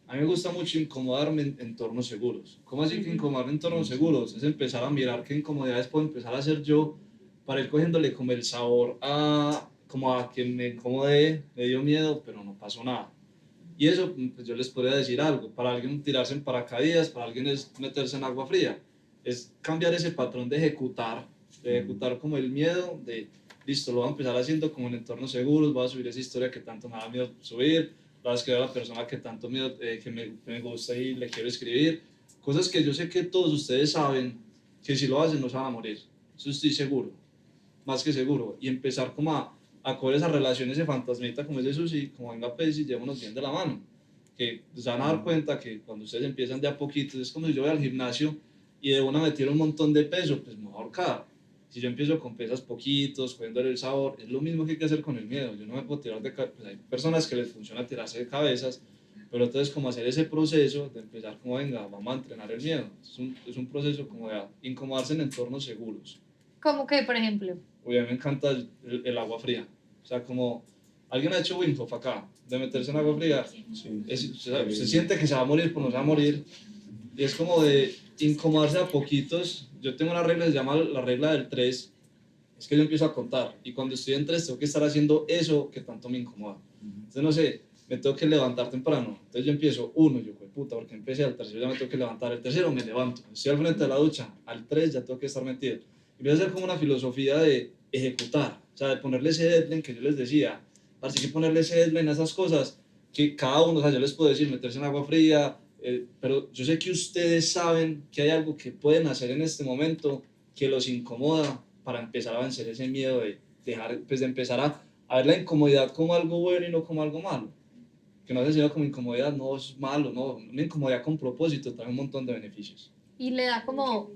A mí me gusta mucho incomodarme en entornos seguros. ¿Cómo así que incomodarme en entornos seguros? Es empezar a mirar qué incomodidades puedo empezar a hacer yo para ir cogiéndole como el sabor como a que me incomodé, me dio miedo, pero no pasó nada. Y eso, pues yo les podría decir algo. Para alguien tirarse en paracaídas, para alguien es meterse en agua fría. Es cambiar ese patrón de ejecutar como el miedo de, listo, lo voy a empezar haciendo como en entornos seguros, voy a subir esa historia que tanto me da miedo subir, voy a escribir a la persona que tanto miedo, que me gusta y le quiero escribir. Cosas que yo sé que todos ustedes saben que si lo hacen no se van a morir. Eso estoy seguro, más que seguro. Y empezar como a coger esa relación, ese fantasmita, como ese Susi, como venga pues y llevémonos bien de la mano. Que se van a dar cuenta que cuando ustedes empiezan de a poquitos, es como si yo voy al gimnasio y de una me tiro un montón de peso, pues me voy a ahorcar. Si yo empiezo con pesas poquitos, cogiéndole el sabor, es lo mismo que hay que hacer con el miedo. Yo no me puedo tirar de cabeza, pues hay personas que les funciona tirarse de cabezas, pero entonces como hacer ese proceso de empezar como, venga, vamos a entrenar el miedo. Es un proceso como de incomodarse en entornos seguros. ¿Cómo que, por ejemplo? Oye, a mí me encanta el agua fría. O sea, como ¿Alguien ha hecho windsurf acá? De meterse en agua fría. Sí. Se siente que se va a morir, pero no se va a morir. Y es como de incomodarse a poquitos. Yo tengo una regla que se llama la regla del 3. Es que yo empiezo a contar. Y cuando estoy en 3 tengo que estar haciendo eso que tanto me incomoda. Entonces, no sé, me tengo que levantar temprano. Entonces yo empiezo 1, yo, puta, porque empecé al tercero, ya me tengo que levantar. El tercero me levanto. Estoy al frente de la ducha. Al 3 ya tengo que estar metido. Y voy a hacer como una filosofía de ejecutar. O sea, de ponerle ese deadline que yo les decía. Así que ponerle ese deadline a esas cosas que cada uno, o sea, yo les puedo decir, meterse en agua fría, pero yo sé que ustedes saben que hay algo que pueden hacer en este momento que los incomoda para empezar a vencer ese miedo de dejar, pues de empezar a ver la incomodidad como algo bueno y no como algo malo. Que no se sienta como incomodidad, no es malo, no, una incomodidad con propósito trae un montón de beneficios. Y le da como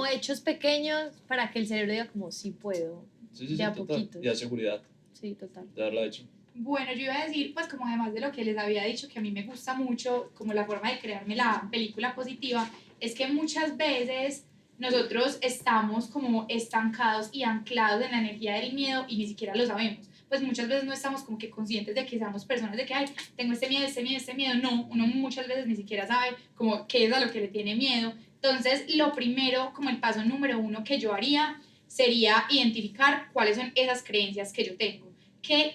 hechos pequeños para que el cerebro diga como sí puedo, Sí, de a total. poquitos. Y da seguridad Sí, total. de haberlo hecho. Bueno, yo iba a decir, pues como además de lo que les había dicho, que a mí me gusta mucho, como la forma de crearme la película positiva, es que muchas veces nosotros estamos como estancados y anclados en la energía del miedo y ni siquiera lo sabemos. Pues muchas veces no estamos como que conscientes de que seamos personas de que, ay, tengo este miedo, este miedo, este miedo. No, uno muchas veces ni siquiera sabe como qué es a lo que le tiene miedo. Entonces, lo primero, como el paso número 1 que yo haría, sería identificar cuáles son esas creencias que yo tengo.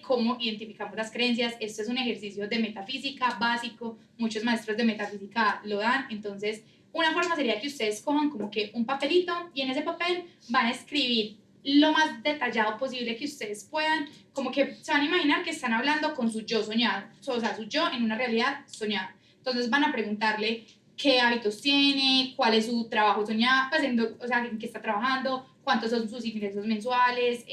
¿Cómo identificamos las creencias? Esto es un ejercicio de metafísica básico, muchos maestros de metafísica lo dan. Entonces, una forma sería que ustedes cojan como que un papelito y en ese papel van a escribir lo más detallado posible que ustedes puedan, como que se van a imaginar que están hablando con su yo soñado, o sea, su yo en una realidad soñada. Entonces van a preguntarle qué hábitos tiene, cuál es su trabajo soñado, pues o sea, en qué está trabajando, cuántos son sus ingresos mensuales,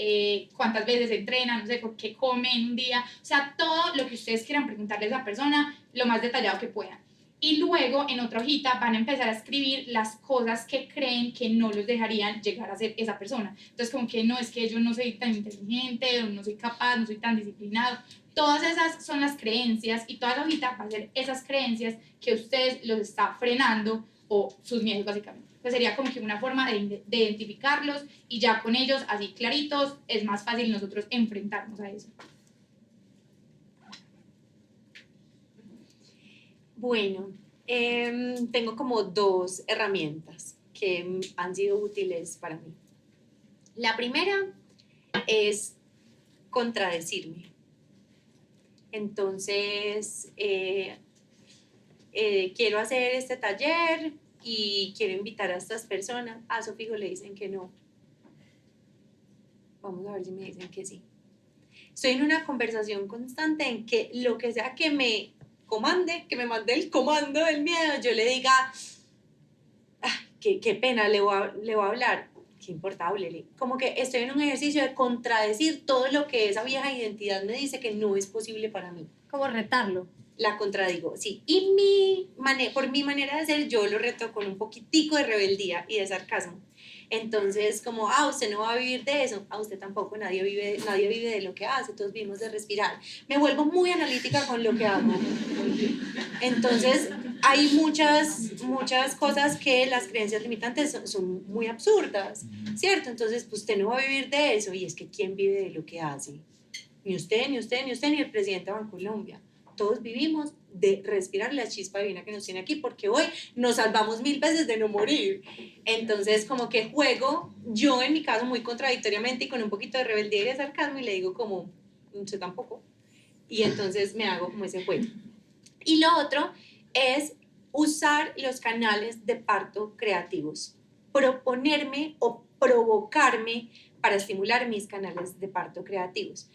cuántas veces entrena, no sé, qué come en un día, o sea, todo lo que ustedes quieran preguntarle a esa persona, lo más detallado que puedan. Y luego en otra hojita van a empezar a escribir las cosas que creen que no los dejarían llegar a ser esa persona. Entonces como que no, es que yo no soy tan inteligente, o no soy capaz, no soy tan disciplinado. Todas esas son las creencias y toda la hojita va a ser esas creencias que ustedes los está frenando o sus miedos básicamente. Pues sería como que una forma de identificarlos y ya con ellos así claritos es más fácil nosotros enfrentarnos a eso. Bueno, tengo como 2 herramientas que han sido útiles para mí. La primera es contradecirme. Entonces, quiero hacer este taller y quiero invitar a estas personas. A eso fijo le dicen que no. Vamos a ver si me dicen que sí. Estoy en una conversación constante en que lo que sea que me comande, que me mande el comando del miedo, yo le diga, qué pena, le voy a hablar. Qué importa, háblele. Como que estoy en un ejercicio de contradecir todo lo que esa vieja identidad me dice que no es posible para mí. Como retarlo. La contradigo, sí. Y por mi manera de ser, yo lo reto con un poquitico de rebeldía y de sarcasmo. Entonces, como, usted no va a vivir de eso, usted tampoco, nadie vive de lo que hace, todos vivimos de respirar. Me vuelvo muy analítica con lo que hago. Entonces, hay muchas cosas que las creencias limitantes son muy absurdas, ¿cierto? Entonces, pues usted no va a vivir de eso, y es que ¿quién vive de lo que hace? Ni usted, ni el presidente de Bancolombia. Todos vivimos de respirar la chispa divina que nos tiene aquí, porque hoy nos salvamos 1000 veces de no morir. Entonces, como que juego, yo en mi caso muy contradictoriamente y con un poquito de rebeldía y de sarcasmo, y le digo como, no sé tampoco. Y entonces me hago como ese juego. Y lo otro es usar los canales de parto creativos. Proponerme o provocarme para estimular mis canales de parto creativos.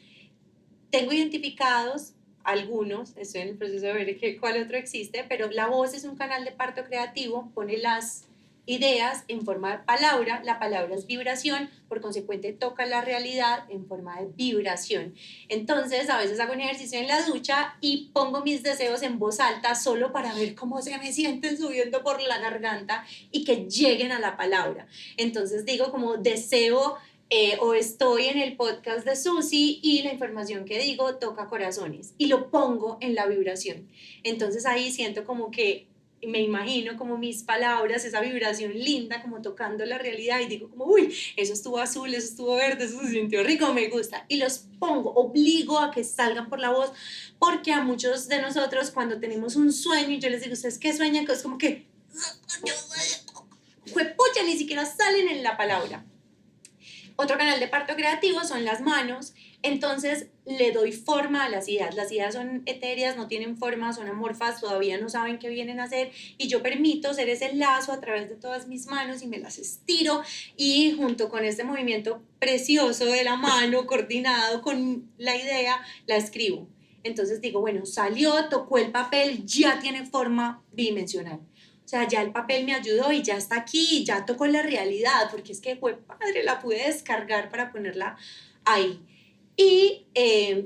Tengo identificados algunos, estoy en el proceso de ver cuál otro existe, pero la voz es un canal de parto creativo, pone las ideas en forma de palabra, la palabra es vibración, por consecuente toca la realidad en forma de vibración. Entonces a veces hago un ejercicio en la ducha y pongo mis deseos en voz alta solo para ver cómo se me sienten subiendo por la garganta y que lleguen a la palabra. Entonces digo como deseo, o estoy en el podcast de Susi y la información que digo toca corazones y lo pongo en la vibración. Entonces ahí siento como que me imagino como mis palabras, esa vibración linda, como tocando la realidad y digo como, uy, eso estuvo azul, eso estuvo verde, eso se sintió rico, me gusta. Y los pongo, obligo a que salgan por la voz, porque a muchos de nosotros cuando tenemos un sueño y yo les digo, ¿ustedes qué sueñan? Es como que, juepucha, ni siquiera salen en la palabra. Otro canal de parto creativo son las manos, entonces le doy forma a las ideas. Las ideas son etéreas, no tienen forma, son amorfas, todavía no saben qué vienen a hacer y yo permito ser ese lazo a través de todas mis manos y me las estiro y junto con este movimiento precioso de la mano coordinado con la idea, la escribo. Entonces digo, bueno, salió, tocó el papel, ya tiene forma bidimensional. O sea, ya el papel me ayudó y ya está aquí, ya tocó la realidad, porque es que fue padre, la pude descargar para ponerla ahí. Y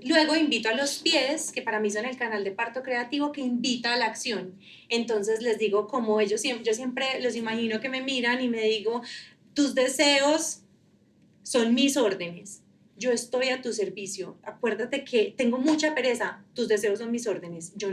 luego invito a los pies, que para mí son el canal de parto creativo, que invita a la acción. Entonces les digo, como yo siempre los imagino que me miran y me digo, tus deseos son mis órdenes. Yo estoy a tu servicio. Acuérdate que tengo mucha pereza. Tus deseos son mis órdenes. Yo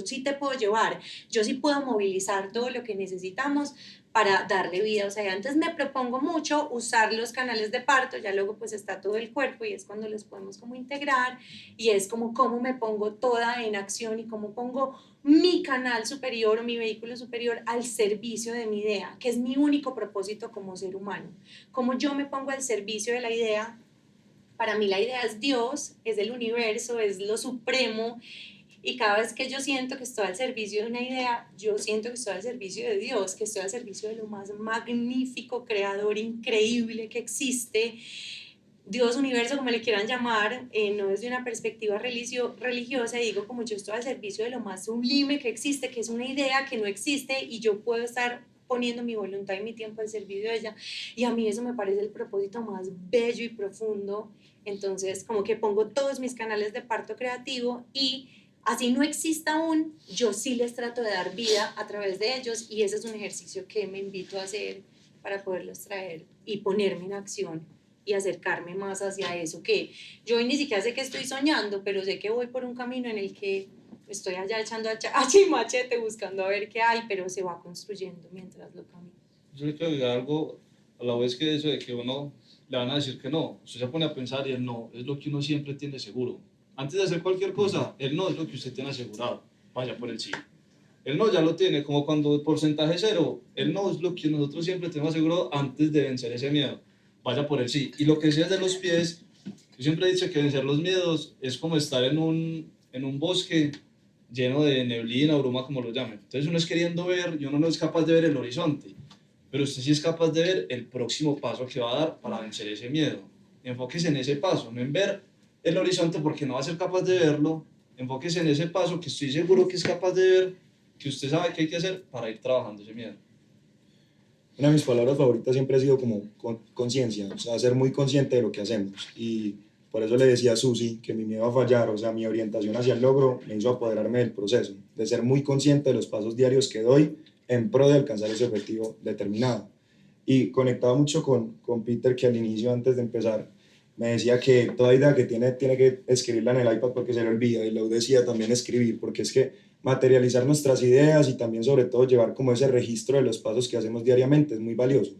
sí te puedo llevar. Yo sí puedo movilizar todo lo que necesitamos para darle vida. O sea, antes me propongo mucho usar los canales de parto. Ya luego pues está todo el cuerpo y es cuando los podemos como integrar. Y es como cómo me pongo toda en acción y cómo pongo mi canal superior o mi vehículo superior al servicio de mi idea, que es mi único propósito como ser humano. Cómo yo me pongo al servicio de la idea. Para mí la idea es Dios, es el universo, es lo supremo y cada vez que yo siento que estoy al servicio de una idea, yo siento que estoy al servicio de Dios, que estoy al servicio de lo más magnífico, creador, increíble que existe. Dios, universo, como le quieran llamar, no desde una perspectiva religiosa, digo como yo estoy al servicio de lo más sublime que existe, que es una idea que no existe y yo puedo estar poniendo mi voluntad y mi tiempo al servicio de ella y a mí eso me parece el propósito más bello y profundo. Entonces como que pongo todos mis canales de parto creativo y así no exista aún, yo sí les trato de dar vida a través de ellos y ese es un ejercicio que me invito a hacer para poderlos traer y ponerme en acción y acercarme más hacia eso que yo ni siquiera sé que estoy soñando, pero sé que voy por un camino en el que estoy allá echando hacha y machete buscando a ver qué hay, pero se va construyendo mientras lo camino. Yo le quiero agregar algo a la vez que eso de que uno le van a decir que no. Usted se pone a pensar y el no es lo que uno siempre tiene seguro. Antes de hacer cualquier cosa, el no es lo que usted tiene asegurado. Vaya por el sí. El no ya lo tiene, como cuando el porcentaje cero, el no es lo que nosotros siempre tenemos asegurado antes de vencer ese miedo. Vaya por el sí. Y lo que decías de los pies, yo siempre he dicho que vencer los miedos es como estar en un bosque lleno de neblina, bruma, como lo llamen. Entonces uno es queriendo ver y uno no es capaz de ver el horizonte, pero usted sí es capaz de ver el próximo paso que va a dar para vencer ese miedo. Enfóquese en ese paso, no en ver el horizonte porque no va a ser capaz de verlo. Enfóquese en ese paso que estoy seguro que es capaz de ver, que usted sabe que hay que hacer para ir trabajando ese miedo. Una de mis palabras favoritas siempre ha sido como conciencia, o sea, ser muy consciente de lo que hacemos. Y por eso le decía a Susi que mi miedo a fallar, o sea, mi orientación hacia el logro, me hizo apoderarme del proceso, de ser muy consciente de los pasos diarios que doy en pro de alcanzar ese objetivo determinado. Y conectaba mucho con Peter, que al inicio, antes de empezar, me decía que toda idea que tiene que escribirla en el iPad porque se le olvida, y lo decía también escribir, porque es que materializar nuestras ideas y también sobre todo llevar como ese registro de los pasos que hacemos diariamente es muy valioso.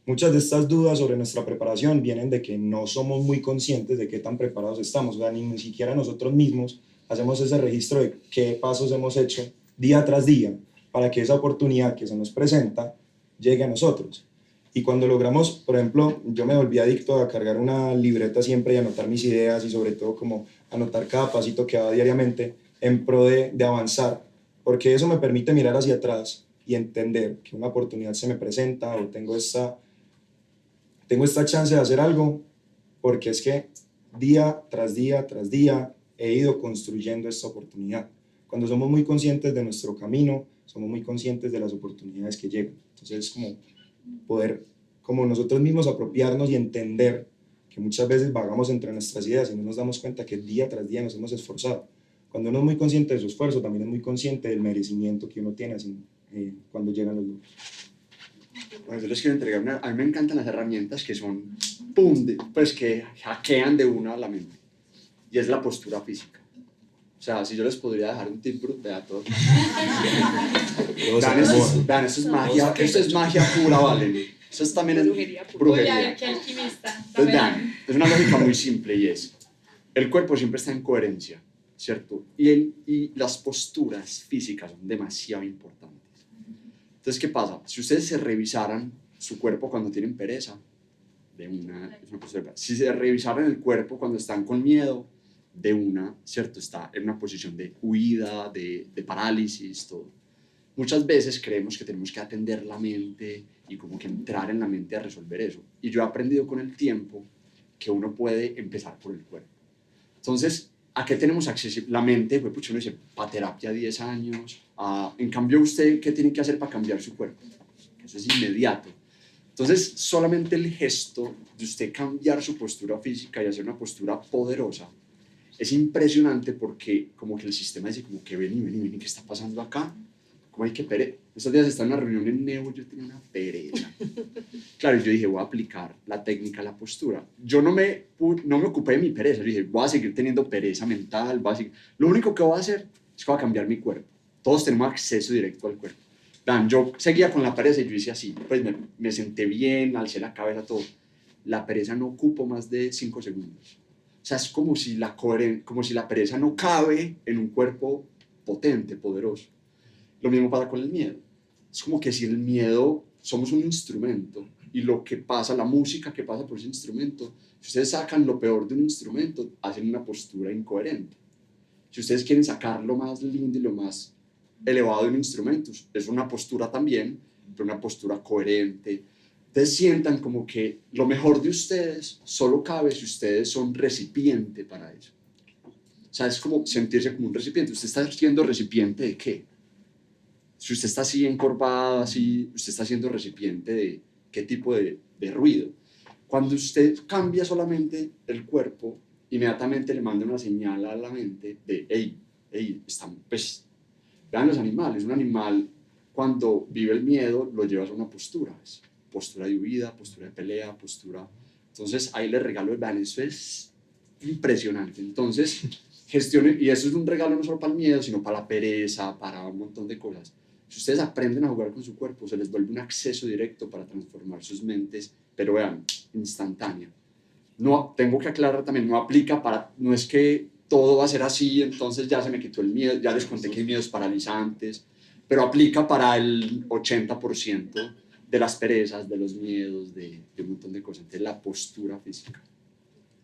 Muchas de estas dudas sobre nuestra preparación vienen de que no somos muy conscientes de qué tan preparados estamos, o sea, ni siquiera nosotros mismos hacemos ese registro de qué pasos hemos hecho día tras día para que esa oportunidad que se nos presenta llegue a nosotros. Y cuando logramos, por ejemplo, yo me volví adicto a cargar una libreta siempre y anotar mis ideas y sobre todo como anotar cada pasito que daba diariamente en pro de avanzar, porque eso me permite mirar hacia atrás y entender que una oportunidad se me presenta o tengo esta chance de hacer algo, porque es que día tras día tras día he ido construyendo esta oportunidad. Cuando somos muy conscientes de nuestro camino, somos muy conscientes de las oportunidades que llegan. Entonces es como poder, como nosotros mismos, apropiarnos y entender que muchas veces vagamos entre nuestras ideas y no nos damos cuenta que día tras día nos hemos esforzado. Cuando uno es muy consciente de su esfuerzo, también es muy consciente del merecimiento que uno tiene cuando llegan los logros. Bueno, yo les quiero entregar a mí me encantan las herramientas que son, ¡pum!, pues que hackean de una a la mente. Y es la postura física. O sea, si yo les podría dejar un tip brutal a todos. Todo se acomoda. Vean, esto es magia pura, Valen. Eso es también Brujería pura. Uy, a brujería. ver, qué alquimista. Entonces, vean, es una lógica muy simple y es, el cuerpo siempre está en coherencia, ¿cierto? Y las posturas físicas son demasiado importantes. Entonces, ¿qué pasa? Si ustedes se revisaran su cuerpo cuando tienen pereza, es una postura. Si se revisaran el cuerpo cuando están con miedo, ¿cierto? Está en una posición de huida, de parálisis, todo. Muchas veces creemos que tenemos que atender la mente y como que entrar en la mente a resolver eso. Y yo he aprendido con el tiempo que uno puede empezar por el cuerpo. Entonces, ¿a qué tenemos acceso? La mente, pues uno dice, para terapia 10 años. En cambio, ¿usted qué tiene que hacer para cambiar su cuerpo? Eso es inmediato. Entonces, solamente el gesto de usted cambiar su postura física y hacer una postura poderosa es impresionante porque como que el sistema dice como que vení, ¿qué está pasando acá? Como hay que pereza. Estos días estaba en una reunión en Neo, yo tenía una pereza. Claro, yo dije, voy a aplicar la técnica, la postura. Yo no me ocupé de mi pereza, yo dije, voy a seguir teniendo pereza mental, lo único que voy a hacer es que voy a cambiar mi cuerpo. Todos tenemos acceso directo al cuerpo. Vean, yo seguía con la pereza y yo hice así, pues me senté bien, alcé la cabeza, todo. La pereza no ocupo más de 5 segundos. O sea, es como si la pereza no cabe en un cuerpo potente, poderoso. Lo mismo pasa con el miedo. Es como que si el miedo, somos un instrumento y lo que pasa, la música que pasa por ese instrumento, si ustedes sacan lo peor de un instrumento, hacen una postura incoherente. Si ustedes quieren sacar lo más lindo y lo más elevado de un instrumento, es una postura también, pero una postura coherente. Ustedes sientan como que lo mejor de ustedes solo cabe si ustedes son recipiente para eso. O sea, es como sentirse como un recipiente. ¿Usted está siendo recipiente de qué? Si usted está así encorvado, así, usted está siendo recipiente de qué tipo de ruido. Cuando usted cambia solamente el cuerpo, inmediatamente le manda una señal a la mente de, hey, estamos, pues, vean los animales. Un animal, cuando vive el miedo, lo lleva a una postura. Postura de huida, postura de pelea, postura... Entonces, ahí les regalo, vean, eso es impresionante. Entonces, gestione, y eso es un regalo no solo para el miedo, sino para la pereza, para un montón de cosas. Si ustedes aprenden a jugar con su cuerpo, se les vuelve un acceso directo para transformar sus mentes, pero vean, instantáneo. No, tengo que aclarar también, no es que todo va a ser así, entonces ya se me quitó el miedo, ya les conté que hay miedos paralizantes, pero aplica para el 80% de las perezas, de los miedos, de un montón de cosas. Entonces, la postura física.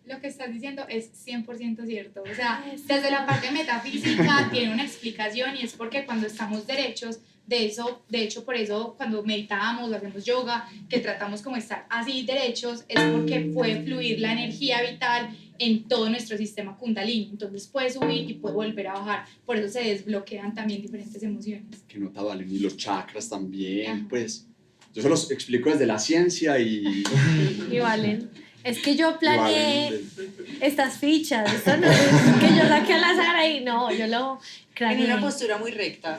Lo que estás diciendo es 100% cierto. O sea, desde la parte metafísica tiene una explicación y es porque cuando estamos derechos, de hecho, por eso cuando meditamos o hacemos yoga, que tratamos como estar así derechos, es porque puede fluir la energía vital en todo nuestro sistema kundalini. Entonces puede subir y puede volver a bajar. Por eso se desbloquean también diferentes emociones. Que nota, Valen, y los chakras también, Ajá. pues. Yo se los explico desde la ciencia y Valen. Es que yo planeé Valen, estas fichas. Esto no es que yo saqué al azar ahí. No, yo lo En craneé. una postura muy recta.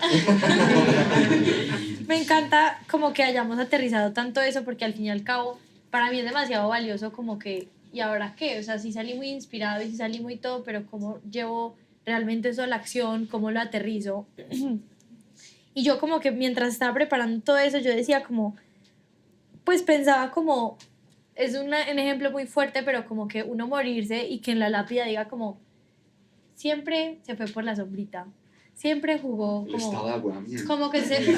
Me encanta como que hayamos aterrizado tanto eso porque al fin y al cabo para mí es demasiado valioso como que ¿y ahora qué? O sea, sí salí muy inspirado y sí salí muy todo, pero cómo llevo realmente eso a la acción, cómo lo aterrizo. Y yo como que mientras estaba preparando todo eso yo decía como, pues pensaba como, es un ejemplo muy fuerte, pero como que uno morirse y que en la lápida diga como, siempre se fue por la sombrita, siempre jugó el estado de agotamiento. como que siempre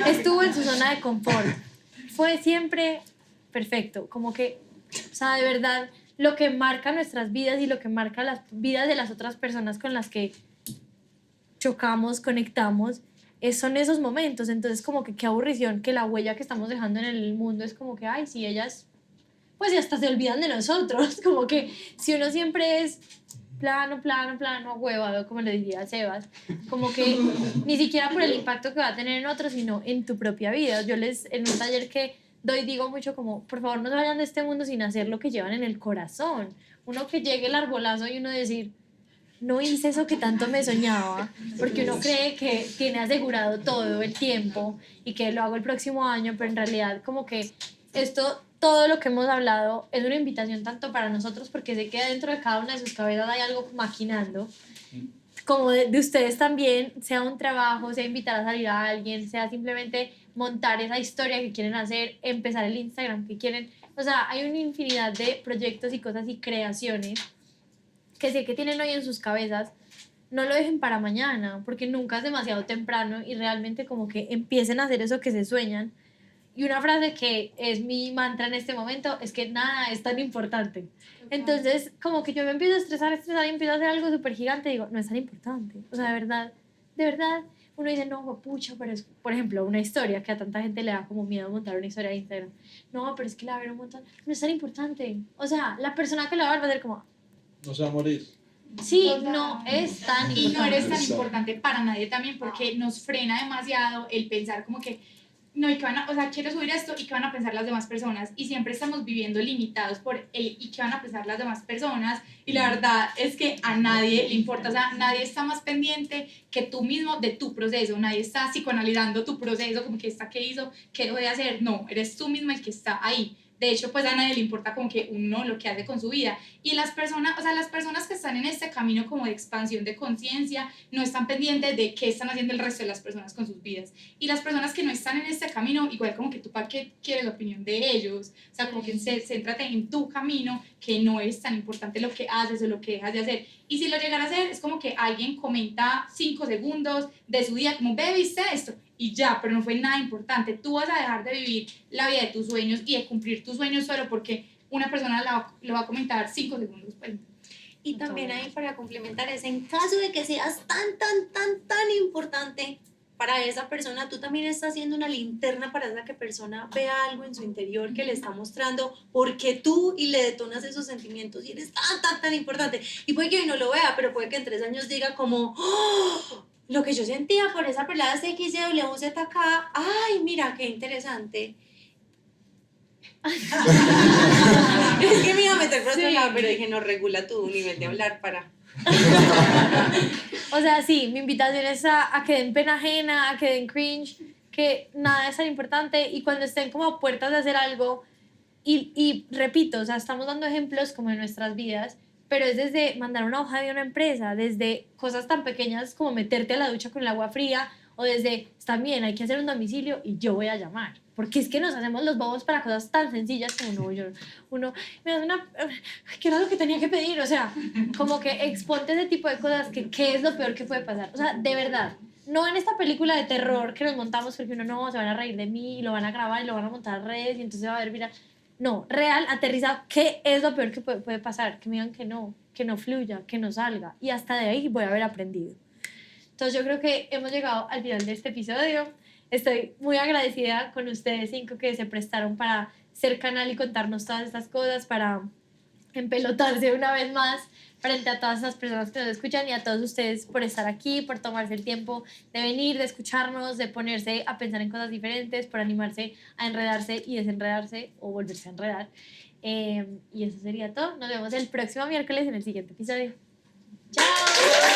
estuvo en su zona de confort. Fue siempre perfecto. Como que, o sea, de verdad, lo que marca nuestras vidas y lo que marca las vidas de las otras personas con las que chocamos, conectamos, son esos momentos. Entonces, como que qué aburrición que la huella que estamos dejando en el mundo es como que, ay, sí, ellas, pues ya hasta se olvidan de nosotros. Como que si uno siempre es plano, ahuevado, como le diría a Sebas, como que ni siquiera por el impacto que va a tener en otros, sino en tu propia vida. Yo en un taller que doy, digo mucho como, por favor, no se vayan de este mundo sin hacer lo que llevan en el corazón. Uno que llegue el arbolazo y uno decir, no hice eso que tanto me soñaba, porque uno cree que tiene asegurado todo el tiempo y que lo hago el próximo año, pero en realidad como que esto, todo lo que hemos hablado es una invitación tanto para nosotros, porque sé que dentro de cada una de sus cabezas hay algo maquinando, como de ustedes también, sea un trabajo, sea invitar a salir a alguien, sea simplemente montar esa historia que quieren hacer, empezar el Instagram que quieren. O sea, hay una infinidad de proyectos y cosas y creaciones que sé que tienen hoy en sus cabezas. No lo dejen para mañana, porque nunca es demasiado temprano y realmente como que empiecen a hacer eso que se sueñan. Y una frase que es mi mantra en este momento es que nada es tan importante. Entonces, como que yo me empiezo a estresar y empiezo a hacer algo súper gigante, digo, no es tan importante. O sea, de verdad, uno dice, no, pucha, pero es, por ejemplo, una historia que a tanta gente le da como miedo montar una historia de Instagram. No, pero es que la va a ver un montón. No es tan importante. O sea, la persona que la va a ver va a ser como, No se va a morir. sí, O sea, no es tan y no eres importante. tan importante para nadie también porque nos frena demasiado el pensar como que no, y que van a, o sea, quiero subir esto y qué van a pensar las demás personas y siempre estamos viviendo limitados por el y qué van a pensar las demás personas y la verdad es que a nadie le importa, o sea, nadie está más pendiente que tú mismo de tu proceso, nadie está psicoanalizando tu proceso como que está, qué hizo, qué dejó de hacer, no, eres tú mismo el que está ahí. De hecho, pues a nadie le importa como que uno lo que hace con su vida. Y las personas, o sea, las personas que están en este camino como de expansión de conciencia, no están pendientes de qué están haciendo el resto de las personas con sus vidas. Y las personas que no están en este camino, igual como que tú para qué quieres la opinión de ellos, o sea, como que céntrate en tu camino, que no es tan importante lo que haces o lo que dejas de hacer. Y si lo llegan a hacer, es como que alguien comenta 5 segundos de su vida, como, ve, ¿viste esto? Y ya, pero no fue nada importante. Tú vas a dejar de vivir la vida de tus sueños y de cumplir tus sueños solo porque una persona lo va a comentar 5 segundos. Pues. Y también ahí para complementar es en caso de que seas tan importante para esa persona, tú también estás haciendo una linterna para esa que persona vea algo en su interior que le está mostrando porque tú y le detonas esos sentimientos y eres tan importante. Y puede que hoy no lo vea, pero puede que en 3 años diga como, ¡oh! Lo que yo sentía por esa pelada XYZK, ay, mira, qué interesante. Es que me iba a meter por otro lado, pero dije, no, regula tu nivel de hablar para... O sea, sí, mi invitación es a que den pena ajena, a que den cringe, que nada es tan importante y cuando estén como a puertas de hacer algo, y repito, o sea, estamos dando ejemplos como de nuestras vidas, pero es desde mandar una hoja de una empresa, desde cosas tan pequeñas como meterte a la ducha con el agua fría, o desde, está bien, hay que hacer un domicilio y yo voy a llamar. Porque es que nos hacemos los bobos para cosas tan sencillas como uno me da una, ¿qué era lo que tenía que pedir? O sea, como que exponte ese tipo de cosas, que qué es lo peor que puede pasar. O sea, de verdad, no en esta película de terror que nos montamos porque uno no, se van a reír de mí y lo van a grabar y lo van a montar a redes y entonces va a ver, mira, no, real, aterrizado, ¿qué es lo peor que puede pasar? Que me digan que no fluya, que no salga. Y hasta de ahí voy a haber aprendido. Entonces yo creo que hemos llegado al final de este episodio. Estoy muy agradecida con ustedes 5 que se prestaron para ser canal y contarnos todas estas cosas, para empelotarse una vez más frente a todas esas personas que nos escuchan y a todos ustedes por estar aquí, por tomarse el tiempo de venir, de escucharnos, de ponerse a pensar en cosas diferentes, por animarse a enredarse y desenredarse o volverse a enredar. Y eso sería todo. Nos vemos el próximo miércoles en el siguiente episodio. ¡Chao!